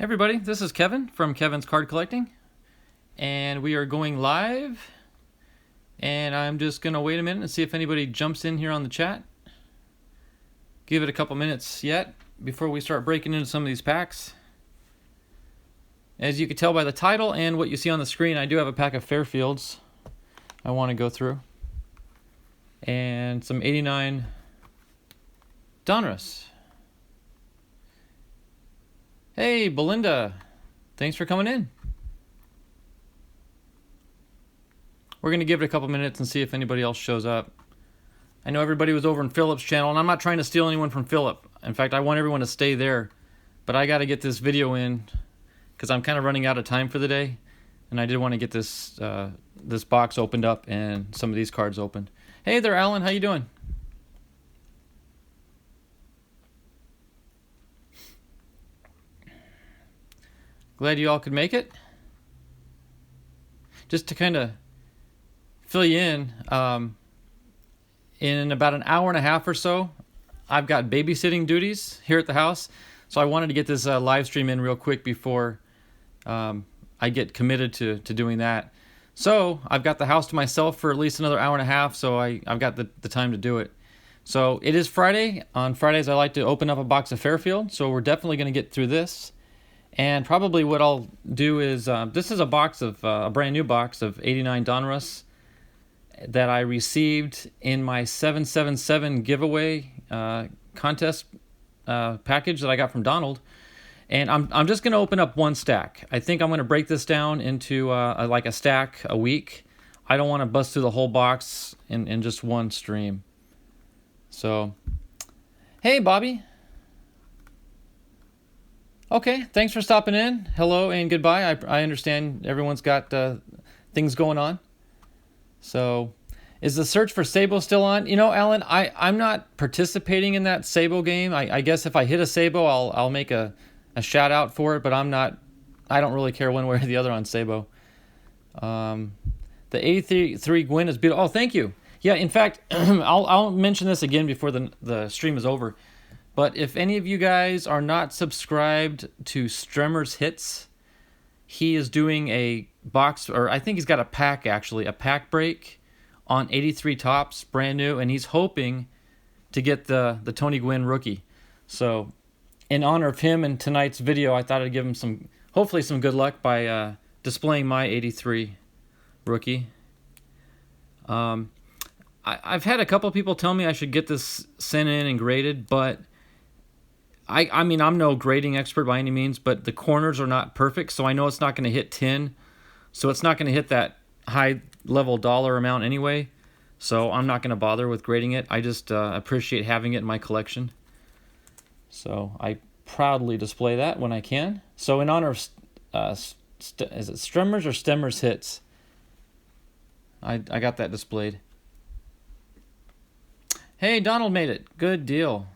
Hey everybody, this is Kevin from Kevin's Card Collecting, and we are going live, and I'm just going to wait a minute and see if anybody jumps in here on the chat. Give it a couple minutes yet before we start breaking into some of these packs. As you can tell by the title and what you see on the screen, I do have a pack of Fairfields I want to go through, and some 89 Donruss. Hey, Belinda. Thanks for coming in. We're going to give it a couple minutes and see if anybody else shows up. I know everybody was over in Philip's channel, and I'm not trying to steal anyone from Philip. In fact, I want everyone to stay there. But I got to get this video in because I'm kind of running out of time for the day. And I did want to get this this box opened up and some of these cards opened. Hey there, Alan. How you doing? Glad you all could make it. Just to kind of fill you in about an hour and a half or so, I've got babysitting duties here at the house. So I wanted to get this live stream in real quick before I get committed to doing that. So I've got the house to myself for at least another hour and a half, so I've got the time to do it. So it is Friday. On Fridays, I like to open up a box of Fairfield, so we're definitely going to get through this. And probably what I'll do is, this is a box of, a brand new box of 89 Donruss that I received in my 777 giveaway contest package that I got from Donald. And I'm just going to open up one stack. I think I'm going to break this down into like a stack a week. I don't want to bust through the whole box in just one stream. So, hey Bobby. Okay, thanks for stopping in. Hello and goodbye. I understand everyone's got things going on. So, is the search for Sabo still on? You know, Alan, I'm not participating in that Sabo game. I guess if I hit a Sabo, I'll make a shout out for it, but I don't really care one way or the other on Sabo. The 83 Gwyn is beautiful. Oh, thank you. Yeah, in fact, I'll mention this again before the stream is over. But if any of you guys are not subscribed to Stremmer's Hits, he is doing a box, or I think he's got a pack actually, a pack break on 83 Topps, brand new, and he's hoping to get the Tony Gwynn rookie. So in honor of him and tonight's video, I thought I'd give him hopefully some good luck by displaying my 83 rookie. I've had a couple people tell me I should get this sent in and graded, but I mean, I'm no grading expert by any means, but the corners are not perfect, so I know it's not going to hit 10, so it's not going to hit that high-level dollar amount anyway, so I'm not going to bother with grading it. I just appreciate having it in my collection, so I proudly display that when I can. So in honor of, is it Stremmers or Stemmers Hits? I got that displayed. Hey, Donald made it. Good deal.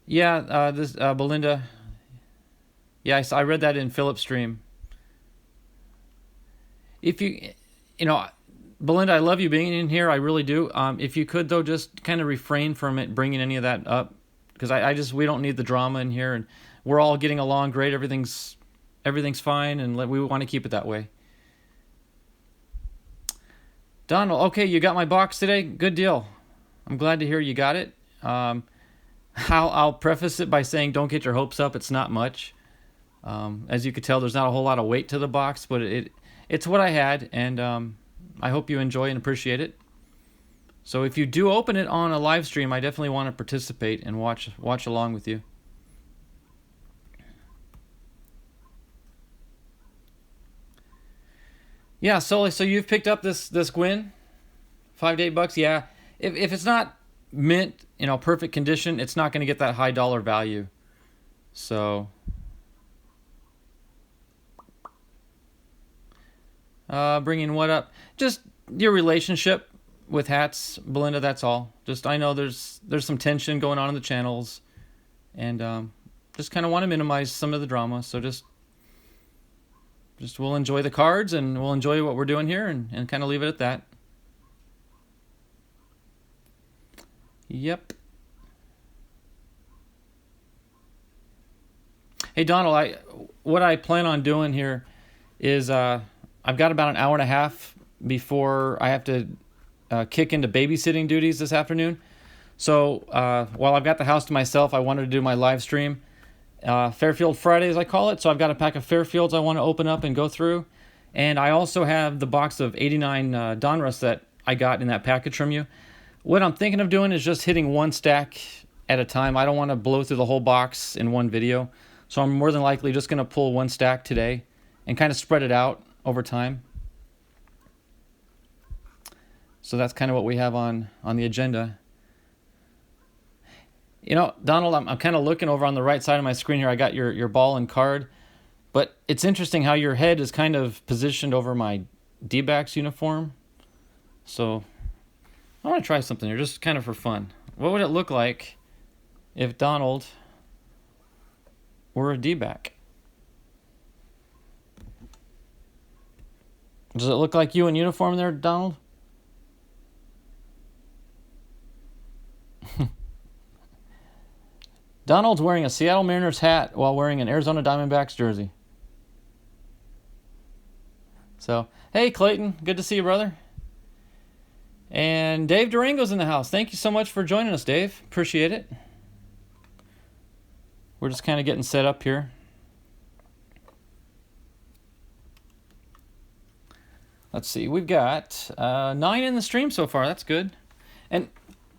Yeah, this Belinda. Yeah, I read that in Philip's stream. If you know, Belinda, I love you being in here. I really do. If you could though, just kind of refrain from it, bringing any of that up, because we don't need the drama in here, and we're all getting along great. Everything's fine, and we want to keep it that way. Donald, okay, you got my box today. Good deal. I'm glad to hear you got it. I'll preface it by saying don't get your hopes up. It's not much. As you could tell, there's not a whole lot of weight to the box, but it's what I had, and I hope you enjoy and appreciate it. So if you do open it on a live stream, I definitely want to participate and watch along with you. Yeah, Sully, so you've picked up this Gwyn, $5 to $8. Yeah, if it's not mint, perfect condition, it's not going to get that high dollar value. So bringing what up? Just your relationship with hats, Belinda. That's all. Just I know there's some tension going on in the channels, and just kind of want to minimize some of the drama. So just we'll enjoy the cards and we'll enjoy what we're doing here, and kind of leave it at that. Yep. Hey Donald, what I plan on doing here is I've got about an hour and a half before I have to kick into babysitting duties this afternoon. So while I've got the house to myself, I wanted to do my live stream. Fairfield Friday, as I call it. So I've got a pack of Fairfields I want to open up and go through. And I also have the box of 89 Donruss that I got in that package from you. What I'm thinking of doing is just hitting one stack at a time. I don't want to blow through the whole box in one video. So I'm more than likely just going to pull one stack today and kind of spread it out over time. So that's kind of what we have on the agenda. You know, Donald, I'm kind of looking over on the right side of my screen here. I got your ball and card. But it's interesting how your head is kind of positioned over my D-backs uniform. So I want to try something here, just kind of for fun. What would it look like if Donald were a D-back? Does it look like you in uniform there, Donald? Donald's wearing a Seattle Mariners hat while wearing an Arizona Diamondbacks jersey. So, hey, Clayton. Good to see you, brother. And Dave Durango's in the house. Thank you so much for joining us, Dave. Appreciate it. We're just kind of getting set up here. Let's see. We've got 9 in the stream so far. That's good. And,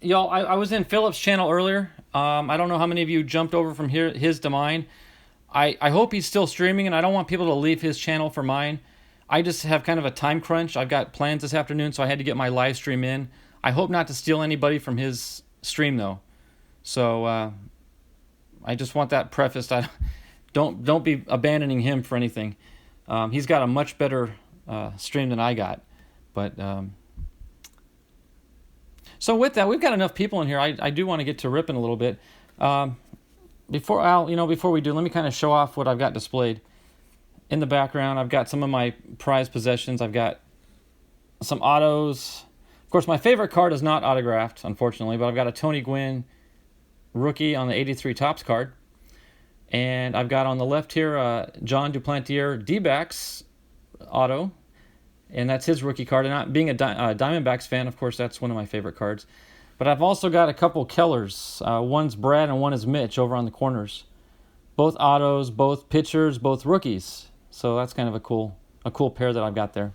y'all, I was in Philip's channel earlier. I don't know how many of you jumped over from his to mine. I hope he's still streaming, and I don't want people to leave his channel for mine. I just have kind of a time crunch. I've got plans this afternoon, so I had to get my live stream in. I hope not to steal anybody from his stream, though. So I just want that prefaced. Don't be abandoning him for anything. He's got a much better stream than I got. But so with that, we've got enough people in here. I do want to get to ripping a little bit. Before we do, let me kind of show off what I've got displayed. In the background, I've got some of my prized possessions. I've got some autos. Of course, my favorite card is not autographed, unfortunately, but I've got a Tony Gwynn rookie on the 83 Topps card. And I've got on the left here John Duplantier D-backs auto, and that's his rookie card. And being a Diamondbacks fan, of course, that's one of my favorite cards. But I've also got a couple Kellers. One's Brad and one is Mitch over on the corners. Both autos, both pitchers, both rookies. So that's kind of a cool pair that I've got there.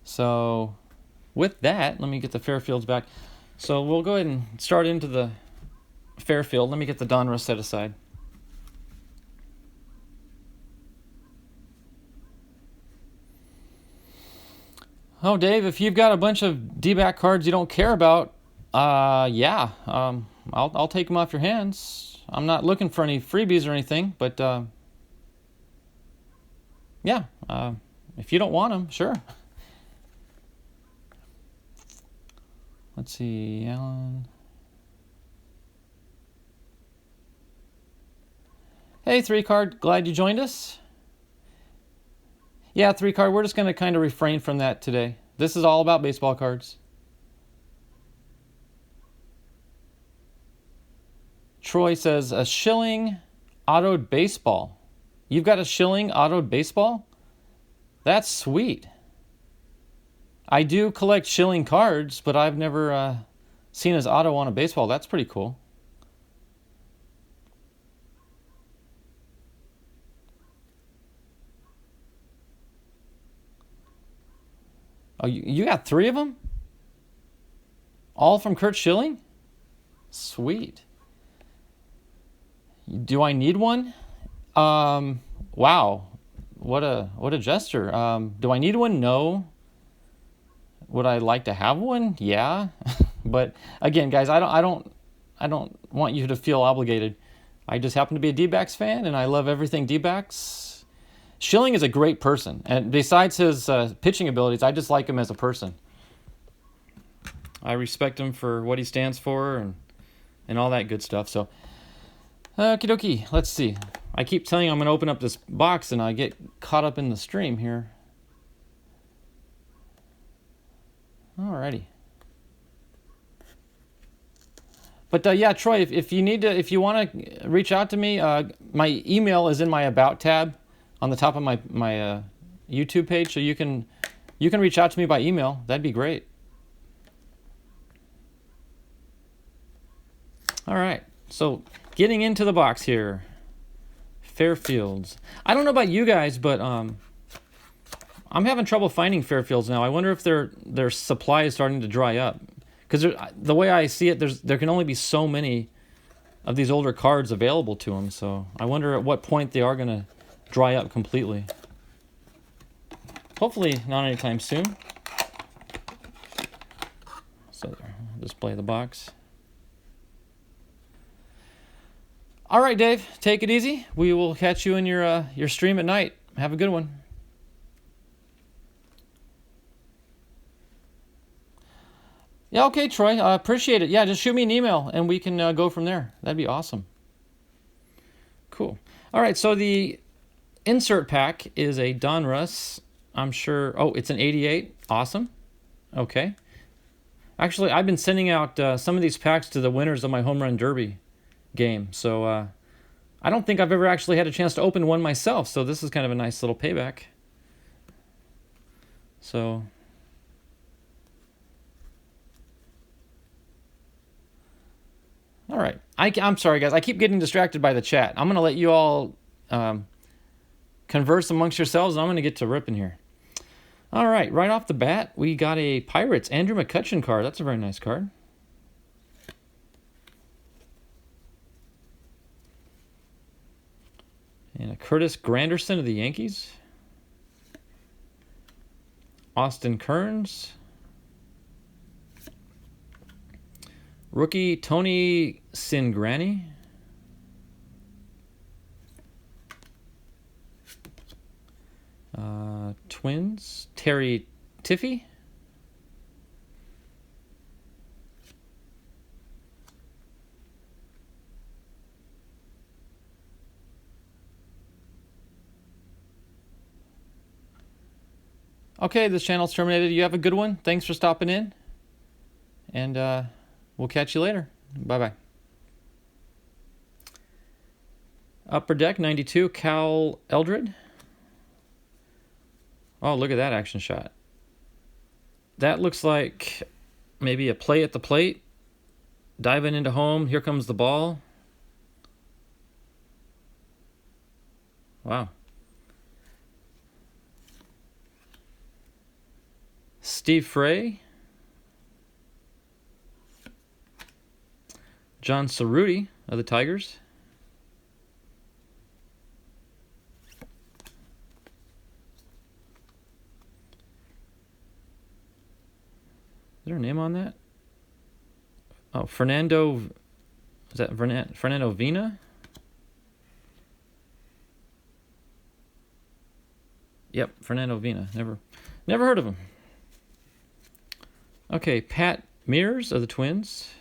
So with that, let me get the Fairfields back. So we'll go ahead and start into the Fairfield. Let me get the Donruss set aside. Oh, Dave, if you've got a bunch of D-back cards you don't care about, yeah, I'll take them off your hands. I'm not looking for any freebies or anything, but yeah, if you don't want them, sure. Let's see, Alan. Hey, 3-card, glad you joined us. Yeah, 3-card, we're just going to kind of refrain from that today. This is all about baseball cards. Troy says, a Schilling autoed baseball. You've got a Schilling autoed baseball? That's sweet. I do collect Schilling cards, but I've never seen his auto on a baseball. That's pretty cool. Oh, you got 3 of them? All from Curt Schilling? Sweet. Do I need one? Wow. What a gesture. Do I need one? No. Would I like to have one? Yeah. But again, guys, I don't want you to feel obligated. I just happen to be a D-backs fan, and I love everything D-backs. Schilling is a great person, and besides his pitching abilities, I just like him as a person. I respect him for what he stands for and all that good stuff. So, okie dokie, let's see. I keep telling you I'm going to open up this box, and I get caught up in the stream here. Alrighty. But yeah, Troy, if you need to, if you want to reach out to me, my email is in my About tab on the top of my YouTube page, so you can reach out to me by email. That'd be great. All right, so getting into the box here, Fairfields. I don't know about you guys, but I'm having trouble finding Fairfields now. I wonder if their supply is starting to dry up. Because the way I see it, there can only be so many of these older cards available to them. So I wonder at what point they are going to dry up completely. Hopefully not anytime soon. So there, I'll display the box. All right, Dave, take it easy. We will catch you in your stream at night. Have a good one. Yeah, okay, Troy. Appreciate it. Yeah, just shoot me an email and we can go from there. That'd be awesome. Cool. All right, so the insert pack is a Donruss. I'm sure. Oh, it's an 88. Awesome. Okay. Actually, I've been sending out some of these packs to the winners of my Home Run Derby game. So I don't think I've ever actually had a chance to open one myself. So this is kind of a nice little payback. So... all right. I'm sorry, guys. I keep getting distracted by the chat. I'm going to let you all converse amongst yourselves, and I'm going to get to ripping here. All right. Right off the bat, we got a Pirates Andrew McCutchen card. That's a very nice card. And a Curtis Granderson of the Yankees. Austin Kearns. Rookie Tony Cingrani. Twins Terry Tiffy. Okay, this channel's terminated. You have a good one. Thanks for stopping in. And we'll catch you later. Bye-bye. Upper Deck 92, Cal Eldred. Oh, look at that action shot. That looks like maybe a play at the plate. Diving into home. Here comes the ball. Wow. Steve Frey. John Cerruti of the Tigers. Is there a name on that? Oh, Fernando. Is that Fernando Vina? Yep, Fernando Vina. Never heard of him. Okay, Pat Mears of the Twins.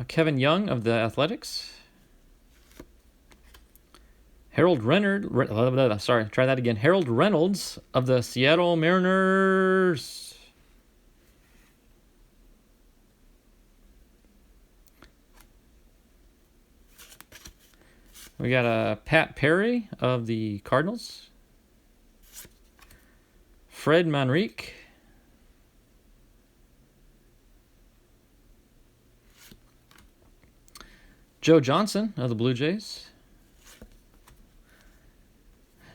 Kevin Young of the Athletics. Harold Reynolds of the Seattle Mariners. We got Pat Perry of the Cardinals. Fred Manrique. Joe Johnson of the Blue Jays.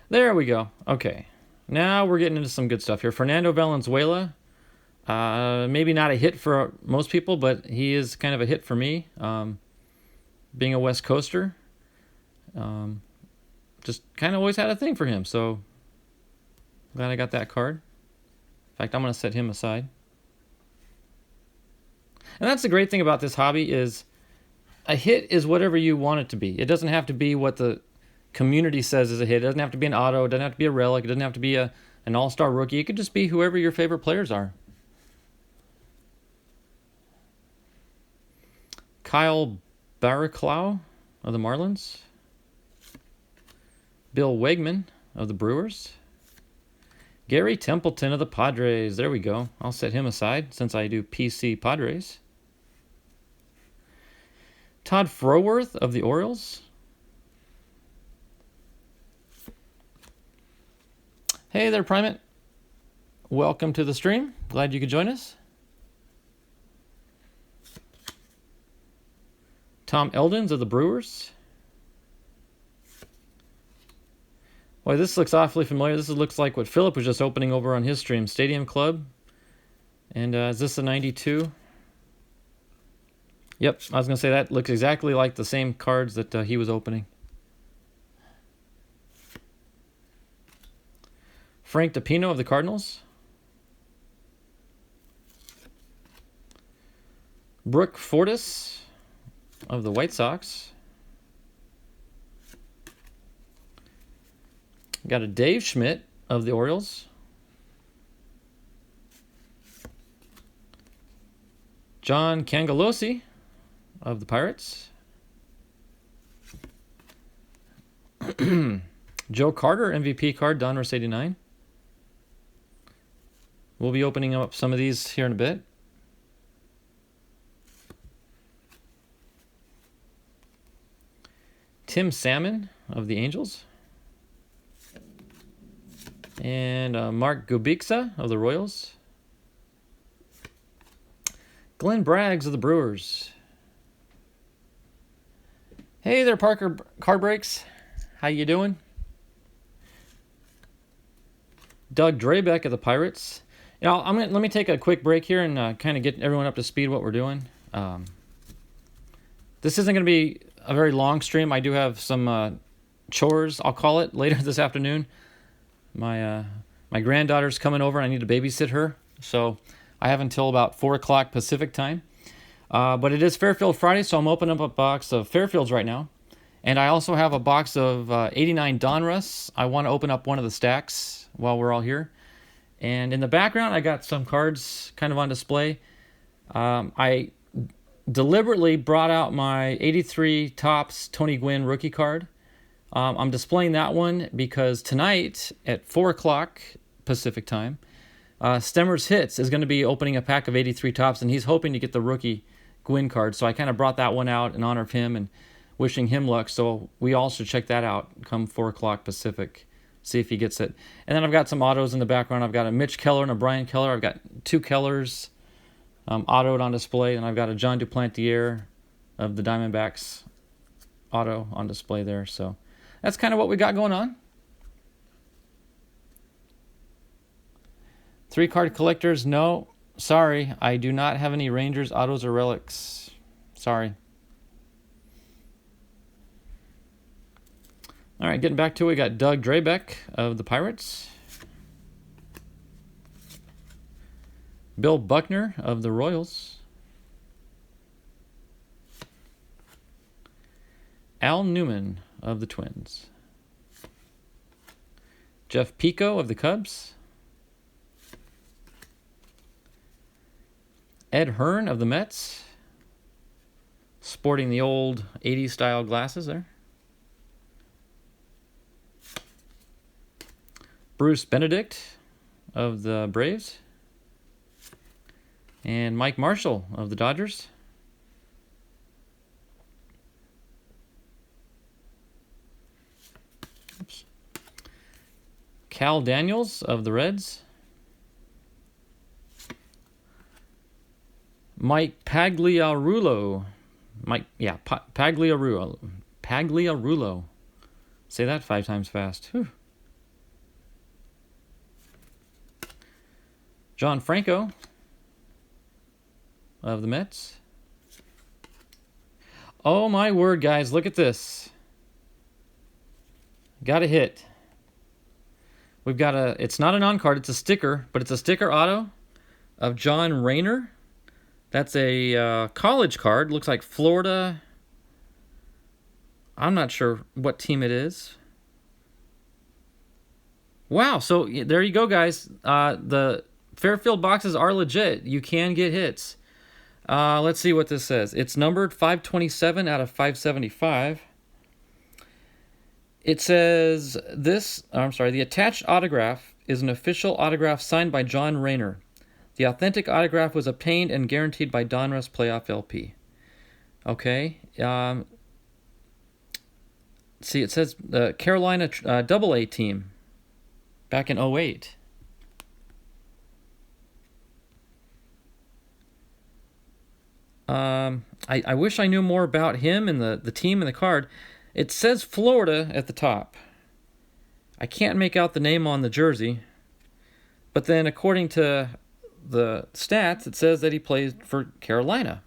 There we go. Okay. Now we're getting into some good stuff here. Fernando Valenzuela. Maybe not a hit for most people, but he is kind of a hit for me. Being a West Coaster. Just kind of always had a thing for him. So glad I got that card. In fact, I'm going to set him aside. And that's the great thing about this hobby is a hit is whatever you want it to be. It doesn't have to be what the community says is a hit. It doesn't have to be an auto. It doesn't have to be a relic. It doesn't have to be an all-star rookie. It could just be whoever your favorite players are. Kyle Barraclough of the Marlins. Bill Wegman of the Brewers. Gary Templeton of the Padres. There we go. I'll set him aside since I do PC Padres. Todd Froworth of the Orioles. Hey there, Primate. Welcome to the stream. Glad you could join us. Tom Eldens of the Brewers. Boy, this looks awfully familiar. This looks like what Philip was just opening over on his stream. Stadium Club. And is this a 92? Yep, I was going to say that looks exactly like the same cards that he was opening. Frank DiPino of the Cardinals. Brooke Fortis of the White Sox. Got a Dave Schmidt of the Orioles. John Cangelosi of the Pirates. Joe Carter, MVP card, Donruss 89. We'll be opening up some of these here in a bit. Tim Salmon of the Angels. And Mark Gubixa of the Royals. Glenn Braggs of the Brewers. Hey there, Parker Card Breaks. How you doing? Doug Drabeck of the Pirates. You know, let me take a quick break here and kind of get everyone up to speed what we're doing. This isn't going to be a very long stream. I do have some chores, I'll call it, later this afternoon. My granddaughter's coming over and I need to babysit her. So I have until about 4 o'clock Pacific time. But it is Fairfield Friday, so I'm opening up a box of Fairfields right now. And I also have a box of 89 Donruss. I want to open up one of the stacks while we're all here. And in the background, I got some cards kind of on display. I deliberately brought out my 83 Topps Tony Gwynn rookie card. I'm displaying that one because tonight at 4 o'clock Pacific time, Stemmer's Hits is going to be opening a pack of 83 Topps, and he's hoping to get the rookie Gwynn card. So I kind of brought that one out in honor of him and wishing him luck. So we all should check that out come 4 o'clock Pacific. See if he gets it. And then I've got some autos in the background. I've got a Mitch Keller and a Brian Keller. I've got 2 Kellers autoed on display. And I've got a John Duplantier of the Diamondbacks auto on display there. So that's kind of what we got going on. 3 card collectors. No, sorry. I do not have any Rangers, autos, or relics. Sorry. All right, getting back to it, we got Doug Drabeck of the Pirates. Bill Buckner of the Royals. Al Newman of the Twins. Jeff Pico of the Cubs. Ed Hearn of the Mets. Sporting the old 80s style glasses there. Bruce Benedict of the Braves. And Mike Marshall of the Dodgers. Oops. Cal Daniels of the Reds. Mike Pagliarulo. Pagliarulo. Pagliarulo. Say that 5 times fast. Whew. John Franco of the Mets. Oh my word, guys, look at this. Got a hit. We've got it's not a non-card, it's a sticker, but it's a sticker auto of John Rayner. That's a college card. Looks like Florida. I'm not sure what team it is. Wow, so there you go, guys. The Fairfield boxes are legit. You can get hits. Let's see what this says. It's numbered 527 out of 575. It says the attached autograph is an official autograph signed by John Rayner. The authentic autograph was obtained and guaranteed by Donruss Playoff LP. Okay. See, it says the Carolina AA team back in 08. I wish I knew more about him and the team and the card. It says Florida at the top. I can't make out the name on the jersey. But then according to the stats, it says that he plays for Carolina.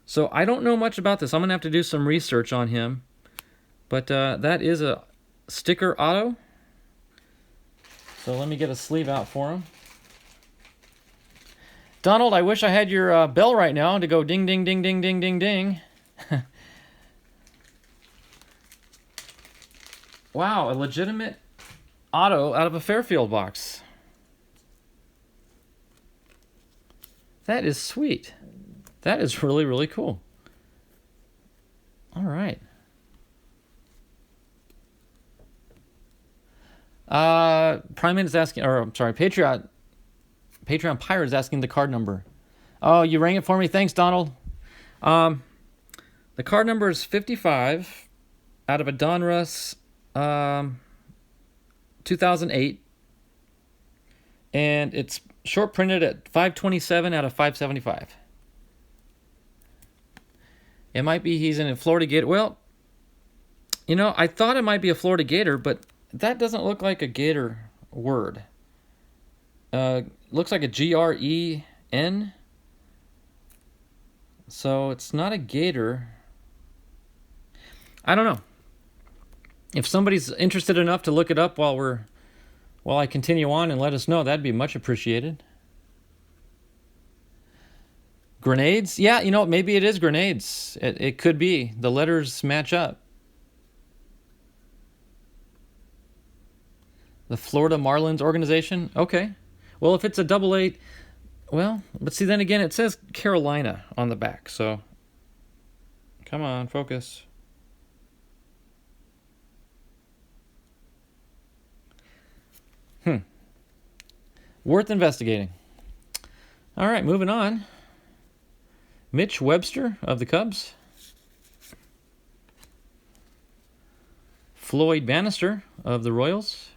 So I don't know much about this. I'm going to have to do some research on him. But that is a sticker auto. So let me get a sleeve out for him. Donald, I wish I had your bell right now to go ding, ding, ding, ding, ding, ding, ding. Wow, a legitimate auto out of a Fairfield box. That is sweet. That is really, really cool. All right. Prime is asking, or I'm sorry, Patreon Pirate is asking the card number. Oh, you rang it for me. Thanks, Donald. The card number is 55 out of a Donruss 2008, and it's short printed at 527 out of 575. It might be he's in a Florida Gator. Well, you know, I thought it might be a Florida Gator, but that doesn't look like a Gator word. Looks like a G-R-E-N. So it's not a Gator. I don't know. If somebody's interested enough to look it up while I continue on and let us know, that'd be much appreciated. Grenades? Yeah, you know, maybe it is grenades. It could be. The letters match up. The Florida Marlins organization? Okay. Well, if it's a AA, well, but see, then again, it says Carolina on the back, so come on, focus. Worth investigating. All right, moving on. Mitch Webster of the Cubs. Floyd Bannister of the Royals.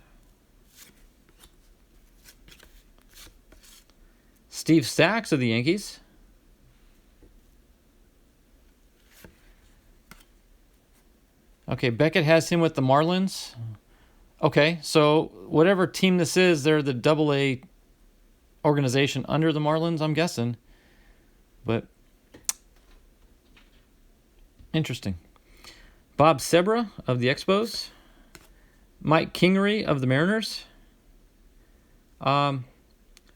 Steve Sachs of the Yankees. Okay, Beckett has him with the Marlins. Okay, so whatever team this is, they're the AA organization under the Marlins, I'm guessing. But interesting. Bob Sebra of the Expos. Mike Kingery of the Mariners.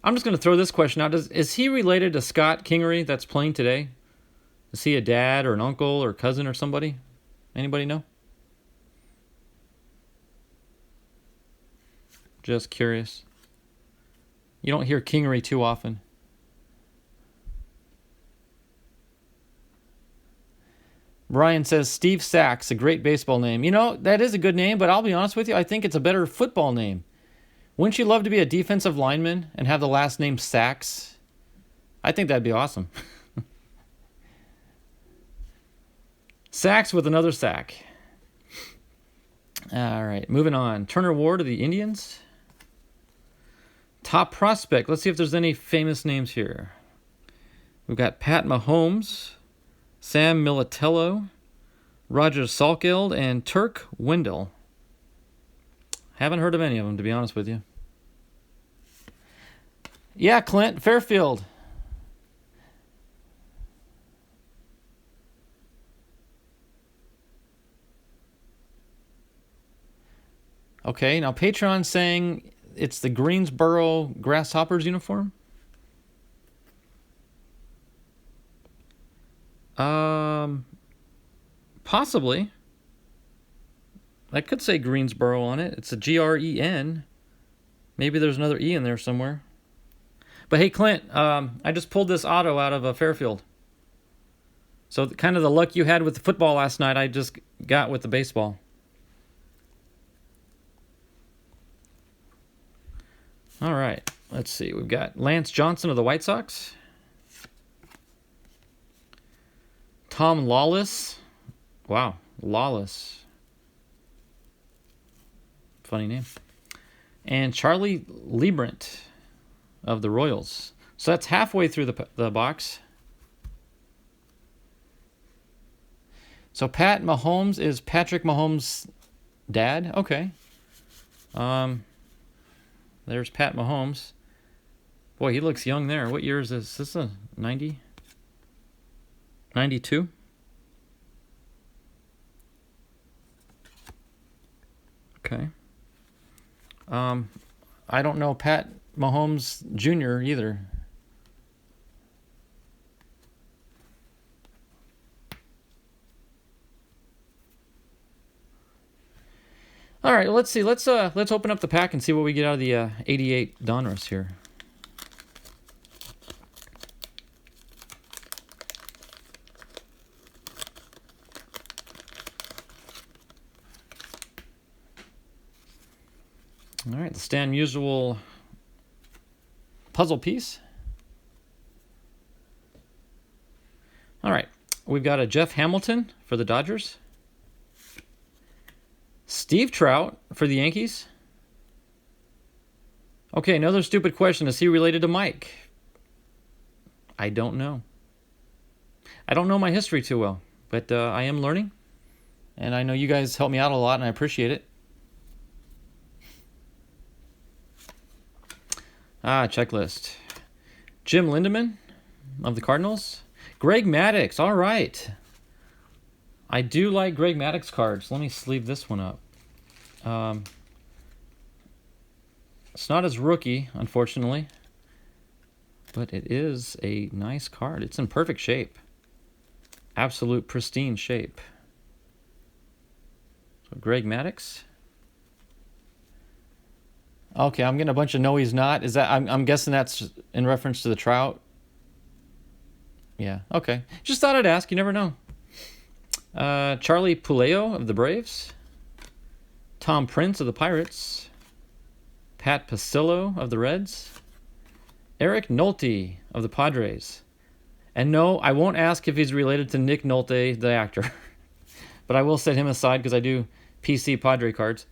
I'm just going to throw this question out. Is he related to Scott Kingery that's playing today? Is he a dad or an uncle or cousin or somebody? Anybody know? Just curious. You don't hear Kingery too often. Brian says Steve Sachs, a great baseball name. You know, that is a good name, but I'll be honest with you, I think it's a better football name. Wouldn't you love to be a defensive lineman and have the last name Sachs? I think that'd be awesome. Sachs with another sack. All right, moving on. Turner Ward of the Indians. Top prospect. Let's see if there's any famous names here. We've got Pat Mahomes, Sam Militello, Roger Salkeld, and Turk Wendell. Haven't heard of any of them, to be honest with you. Yeah, Clint, Fairfield. Okay, now Patreon saying it's the Greensboro Grasshoppers uniform. Possibly. I could say Greensboro on it. It's a G-R-E-N. Maybe there's another E in there somewhere. But hey, Clint, I just pulled this auto out of a Fairfield. So kind of the luck you had with the football last night, I just got with the baseball. All right. Let's see. We've got Lance Johnson of the White Sox. Tom Lawless. Wow. Lawless. Funny name. And Charlie Liebrant of the Royals. So that's halfway through the box. So Pat Mahomes is Patrick Mahomes' dad. Okay. There's Pat Mahomes. Boy, he looks young there. What year is this? Is this a 90? 92? Okay. I don't know Pat Mahomes Jr. either. All right, let's see. Let's open up the pack and see what we get out of the 88 Donruss here. All right, the Stan Musial puzzle piece. All right, we've got a Jeff Hamilton for the Dodgers. Steve Trout for the Yankees. Okay, another stupid question. Is he related to Mike? I don't know. I don't know my history too well, but I am learning. And I know you guys help me out a lot, and I appreciate it. Checklist. Jim Lindemann of the Cardinals. Greg Maddux. All right. I do like Greg Maddux cards. Let me sleeve this one up. It's not his rookie, unfortunately, but it is a nice card. It's in perfect shape. Absolute pristine shape. So Greg Maddux. Okay, I'm getting a bunch of no, he's not. Is that I'm guessing that's in reference to the Trout? Yeah, okay. Just thought I'd ask. You never know. Charlie Puleo of the Braves. Tom Prince of the Pirates. Pat Pasillo of the Reds. Eric Nolte of the Padres. And no, I won't ask if he's related to Nick Nolte, the actor. But I will set him aside because I do PC Padre cards.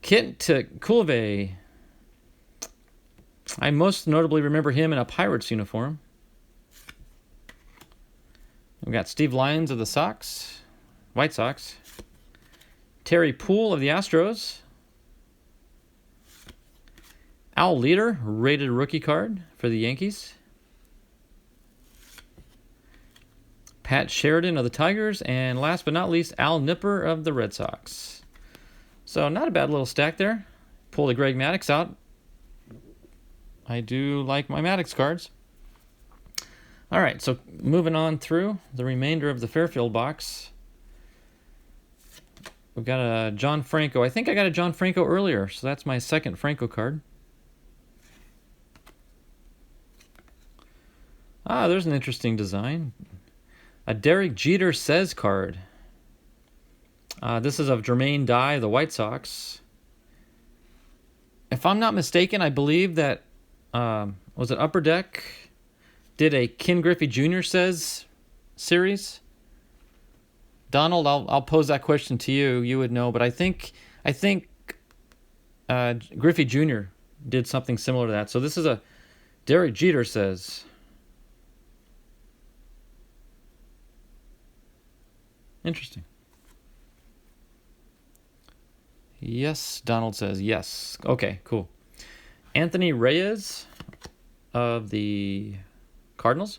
Kent Kulve. I most notably remember him in a Pirates uniform. We've got Steve Lyons of the White Sox. Terry Poole of the Astros. Al Leader, rated rookie card for the Yankees. Pat Sheridan of the Tigers. And last but not least, Al Nipper of the Red Sox. So not a bad little stack there. Pull the Greg Maddux out. I do like my Maddux cards. All right, so moving on through the remainder of the Fairfield box. We've got a John Franco. I think I got a John Franco earlier, so that's my second Franco card. There's an interesting design. A Derek Jeter Says card. This is of Jermaine Dye, the White Sox. If I'm not mistaken, I believe that, was it Upper Deck did a Ken Griffey Jr. Says series? Donald, I'll pose that question to you. You would know, but I think Griffey Jr. did something similar to that. So this is a Derek Jeter Says. Interesting. Yes, Donald says yes. Okay, cool. Anthony Reyes of the Cardinals.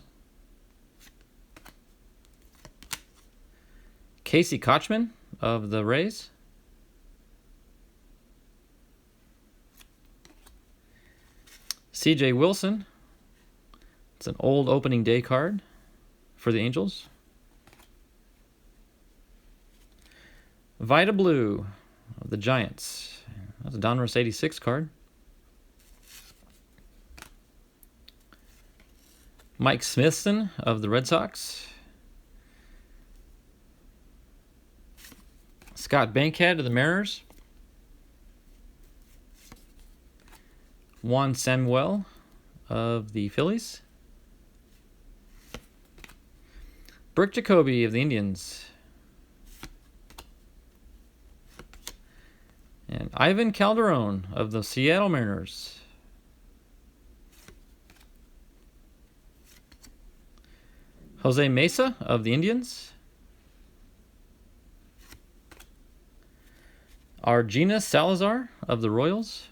Casey Kochman of the Rays. C.J. Wilson. It's an old opening day card for the Angels. Vida Blue of the Giants. That's a Donruss 86 card. Mike Smithson of the Red Sox. Scott Bankhead of the Mariners. Juan Samuel of the Phillies. Burke Jacoby of the Indians. And Ivan Calderon of the Seattle Mariners. Jose Mesa of the Indians. Argina Salazar of the Royals.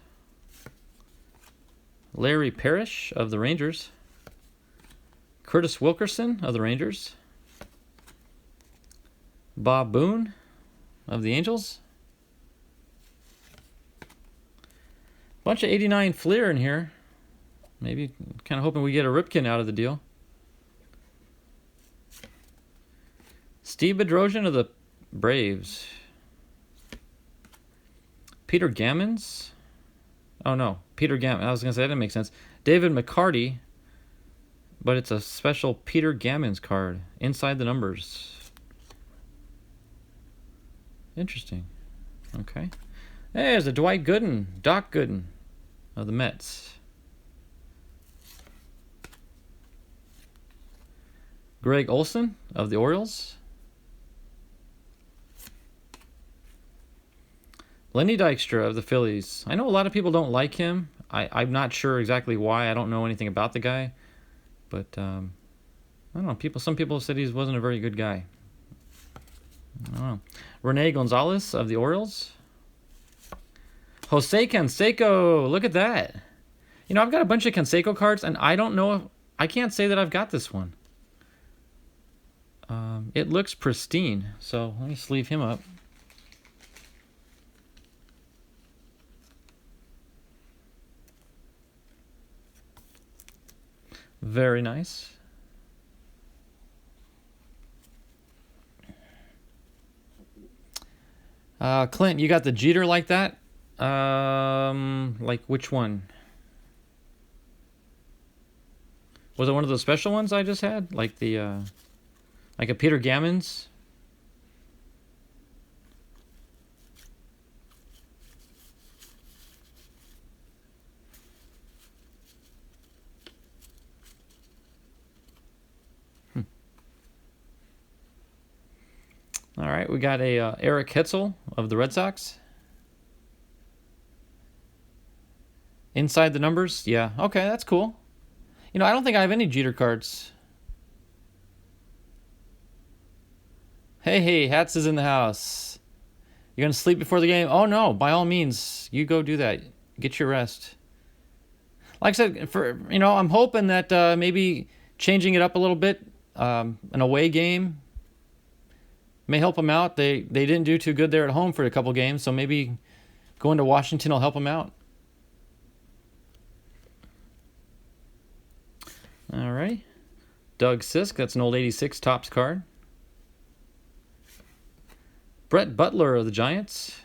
Larry Parrish of the Rangers. Curtis Wilkerson of the Rangers. Bob Boone of the Angels. Bunch of 89 Fleer in here. Maybe kind of hoping we get a Ripken out of the deal. Steve Bedrosian of the Braves. Peter Gammons. Oh no, Peter Gammons. I was going to say that didn't make sense. David McCarty. But it's a special Peter Gammons card. Inside the numbers. Interesting. Okay. Hey, there's a Dwight Gooden. Doc Gooden of the Mets. Greg Olson of the Orioles. Lenny Dykstra of the Phillies. I know a lot of people don't like him. I'm not sure exactly why. I don't know anything about the guy. But, I don't know. Some people said he wasn't a very good guy. I don't know. Rene Gonzalez of the Orioles. Jose Canseco. Look at that. You know, I've got a bunch of Canseco cards, and I don't know. I can't say that I've got this one. It looks pristine. So let me sleeve him up. Very nice. Clint, you got the Jeter like that? Like which one? Was it one of those special ones I just had? Like the, like a Peter Gammons? All right, we got a Eric Hetzel of the Red Sox. Inside the numbers? Yeah, okay, that's cool. You know, I don't think I have any Jeter cards. Hey, Hats is in the house. You're going to sleep before the game? Oh, no, by all means, you go do that. Get your rest. Like I said, I'm hoping that maybe changing it up a little bit, an away game, may help them out. They didn't do too good there at home for a couple games, so maybe going to Washington will help them out. All right. Doug Sisk, that's an old 86 Topps card. Brett Butler of the Giants.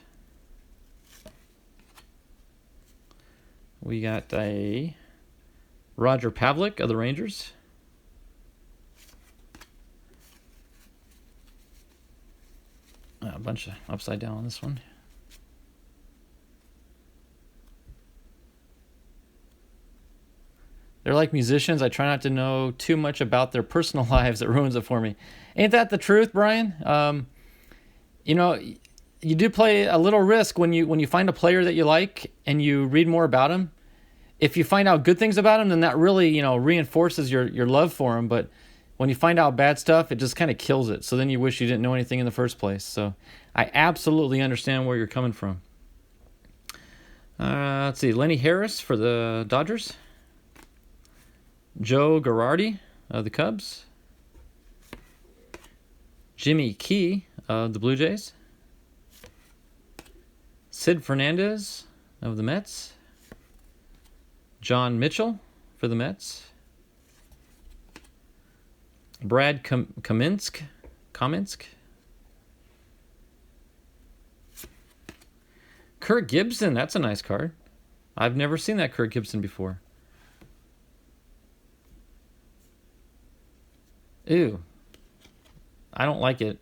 We got a Roger Pavlik of the Rangers. A bunch of upside down on this one. They're like musicians. I try not to know too much about their personal lives. It ruins it for me. Ain't that the truth, Brian? You know, you do play a little risk when you find a player that you like and you read more about him. If you find out good things about him, then that really, reinforces your love for him. But when you find out bad stuff, it just kind of kills it. So then you wish you didn't know anything in the first place. So I absolutely understand where you're coming from. Let's see. Lenny Harris for the Dodgers. Joe Girardi of the Cubs. Jimmy Key of the Blue Jays. Sid Fernandez of the Mets. John Mitchell for the Mets. Brad Kaminsky. Kirk Gibson, that's a nice card. I've never seen that Kirk Gibson before. Ew. I don't like it.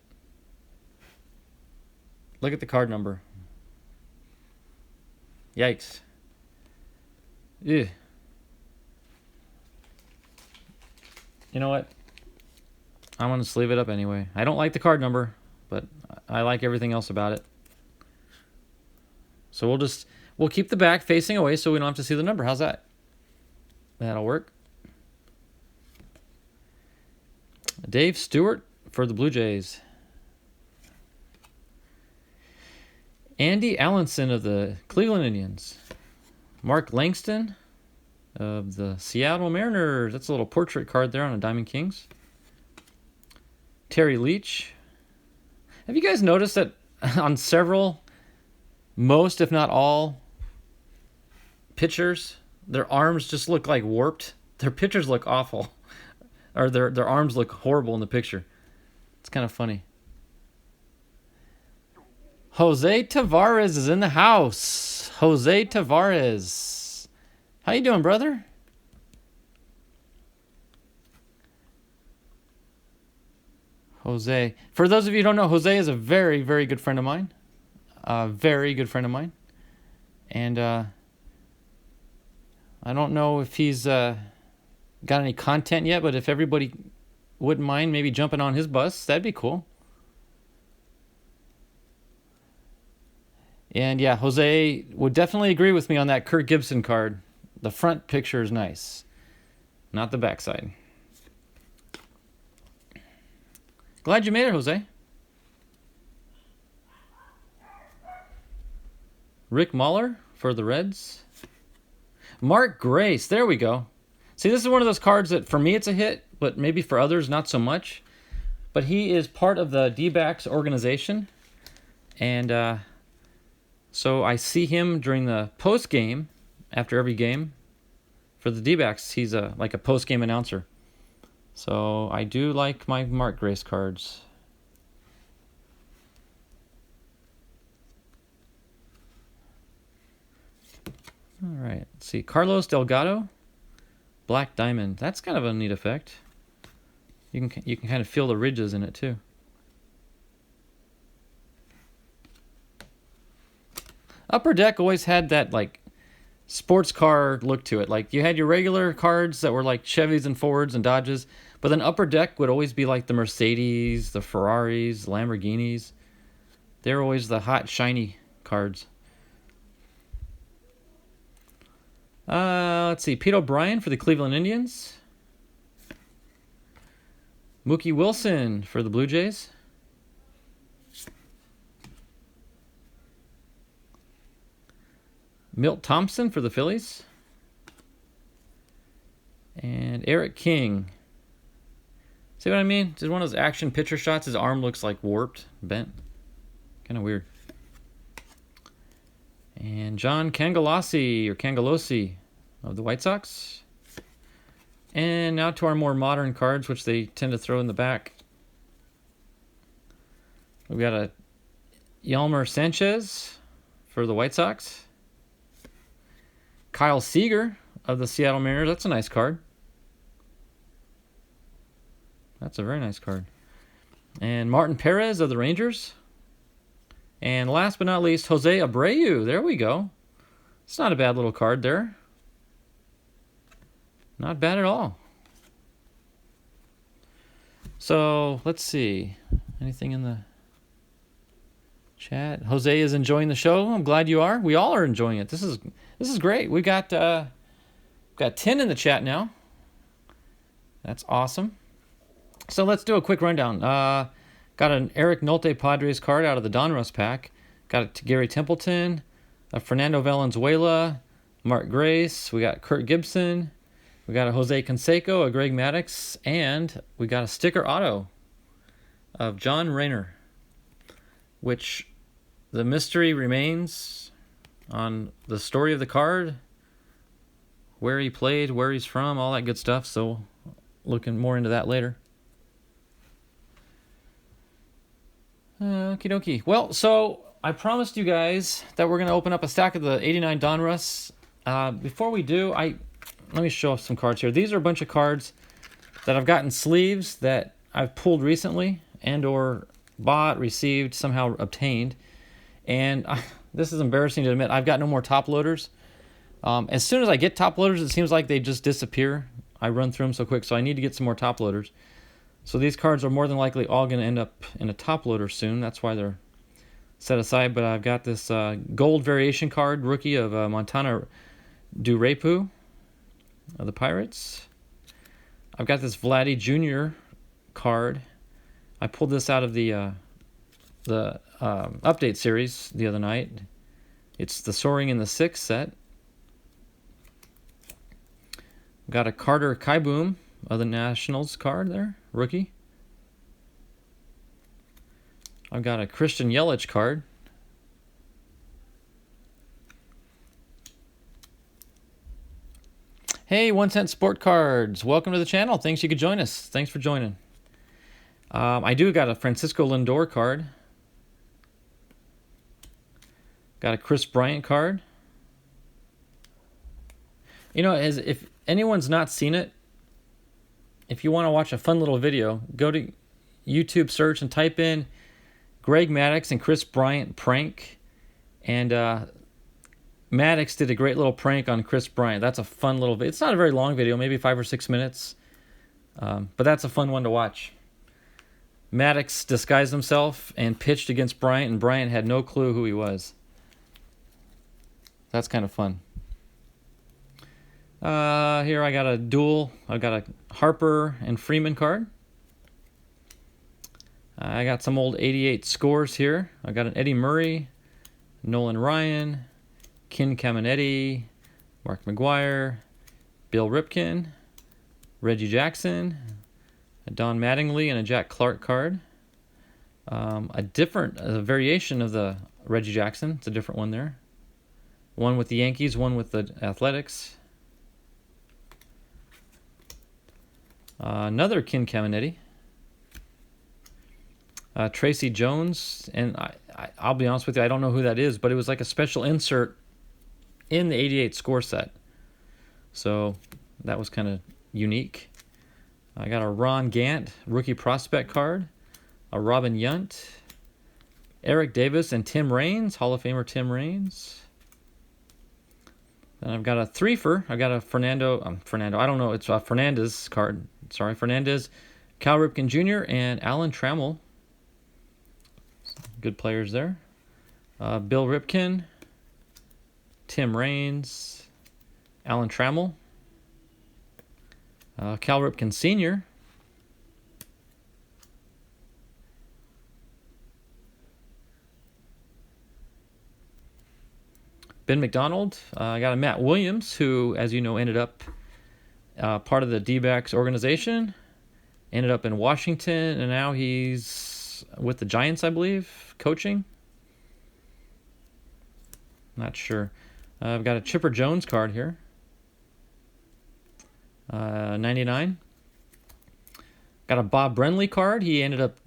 Look at the card number. Yikes. Ew. You know what? I'm going to sleeve it up anyway. I don't like the card number, but I like everything else about it. So we'll keep the back facing away so we don't have to see the number. How's that? That'll work. Dave Stewart for the Blue Jays. Andy Allenson of the Cleveland Indians. Mark Langston of the Seattle Mariners. That's a little portrait card there on a Diamond Kings. Terry Leach. Have you guys noticed that on several, most if not all, pitchers, their arms just look like warped? Their pictures look awful. Or their arms look horrible in the picture. It's kind of funny. Jose Tavares is in the house. Jose Tavares. How you doing, brother? Jose. For those of you who don't know, Jose is a very, very good friend of mine. A very good friend of mine. And I don't know if he's got any content yet, but if everybody wouldn't mind maybe jumping on his bus, that'd be cool. And yeah, Jose would definitely agree with me on that Kirk Gibson card. The front picture is nice, not the backside. Glad you made it, Jose. Rick Mahler for the Reds. Mark Grace, there we go. See, this is one of those cards that for me it's a hit, but maybe for others not so much. But he is part of the D-backs organization. And so I see him during the post-game, after every game. For the D-backs, he's like a post-game announcer. So I do like my Mark Grace cards. All right, let's see. Carlos Delgado, Black Diamond. That's kind of a neat effect. You can kind of feel the ridges in it too. Upper Deck always had that like sports car look to it. Like you had your regular cards that were like Chevys and Fords and Dodges, but then Upper Deck would always be like the Mercedes, the Ferraris, Lamborghinis. They're always the hot, shiny cards. Let's see. Pete O'Brien for the Cleveland Indians. Mookie Wilson for the Blue Jays. Milt Thompson for the Phillies. And Eric King. See what I mean? Just one of those action picture shots. His arm looks like warped, bent. Kind of weird. And John Cangelosi of the White Sox. And now to our more modern cards, which they tend to throw in the back. We've got a Yelmer Sanchez for the White Sox. Kyle Seager of the Seattle Mariners. That's a nice card. That's a very nice card. And Martin Perez of the Rangers. And last but not least, Jose Abreu. There we go. It's not a bad little card there. Not bad at all. So, let's see. Anything in the chat? Jose is enjoying the show. I'm glad you are. We all are enjoying it. This is great. We got 10 in the chat now. That's awesome. So let's do a quick rundown. Got an Eric Nolte Padres card out of the Donruss pack. Got a Gary Templeton, a Fernando Valenzuela, Mark Grace. We got Kurt Gibson. We got a Jose Canseco, a Greg Maddux, and we got a sticker auto of John Rayner, which the mystery remains on the story of the card, where he played, where he's from, all that good stuff. So looking more into that later. Okie dokie. Well, so I promised you guys that we're going to open up a stack of the 89 Donruss. Before we do, let me show off some cards here. These are a bunch of cards that I've gotten sleeves that I've pulled recently and or bought, received, somehow obtained. And this is embarrassing to admit. I've got no more top loaders. As soon as I get top loaders, it seems like they just disappear. I run through them so quick, so I need to get some more top loaders. So these cards are more than likely all going to end up in a top loader soon. That's why they're set aside. But I've got this gold variation card, rookie of Montana Durepu of the Pirates. I've got this Vladdy Jr. card. I pulled this out of the update series the other night. It's the Soaring in the 6 set. Got a Carter Kaiboom of the Nationals card there, rookie. I've got a Christian Yelich card. Hey, 1 Cent Sport Cards. Welcome to the channel. Thanks you could join us. Thanks for joining. I do got a Francisco Lindor card. Got a Chris Bryant card. You know, if anyone's not seen it, if you want to watch a fun little video, go to YouTube search and type in Greg Maddux and Chris Bryant prank. And Maddux did a great little prank on Chris Bryant. That's a fun little video. It's not a very long video, maybe 5 or 6 minutes. But that's a fun one to watch. Maddux disguised himself and pitched against Bryant, and Bryant had no clue who he was. That's kind of fun. Here I got a duel. I got a Harper and Freeman card. I got some old 88 scores here. I got an Eddie Murray, Nolan Ryan, Ken Caminetti, Mark McGuire, Bill Ripken, Reggie Jackson, a Don Mattingly, and a Jack Clark card. A variation of the Reggie Jackson. It's a different one there. One with the Yankees, one with the Athletics. Another Ken Caminetti. Tracy Jones, and I'll be honest with you, I don't know who that is, but it was like a special insert in the 88 score set. So that was kind of unique. I got a Ron Gant rookie prospect card, a Robin Yount, Eric Davis, and Tim Raines, Hall of Famer Tim Raines. Then I've got a threefer. I've got a Fernando, I don't know, it's a Fernandez card. Sorry, Fernandez, Cal Ripken Jr., and Alan Trammell. Good players there. Bill Ripken, Tim Raines, Alan Trammell, Cal Ripken Sr., Ben McDonald. I got a Matt Williams, who, as you know, ended up part of the D-backs organization, ended up in Washington, and now he's with the Giants, I believe, coaching. Not sure. I've got a Chipper Jones card here. 99. Got a Bob Brenly card. He ended up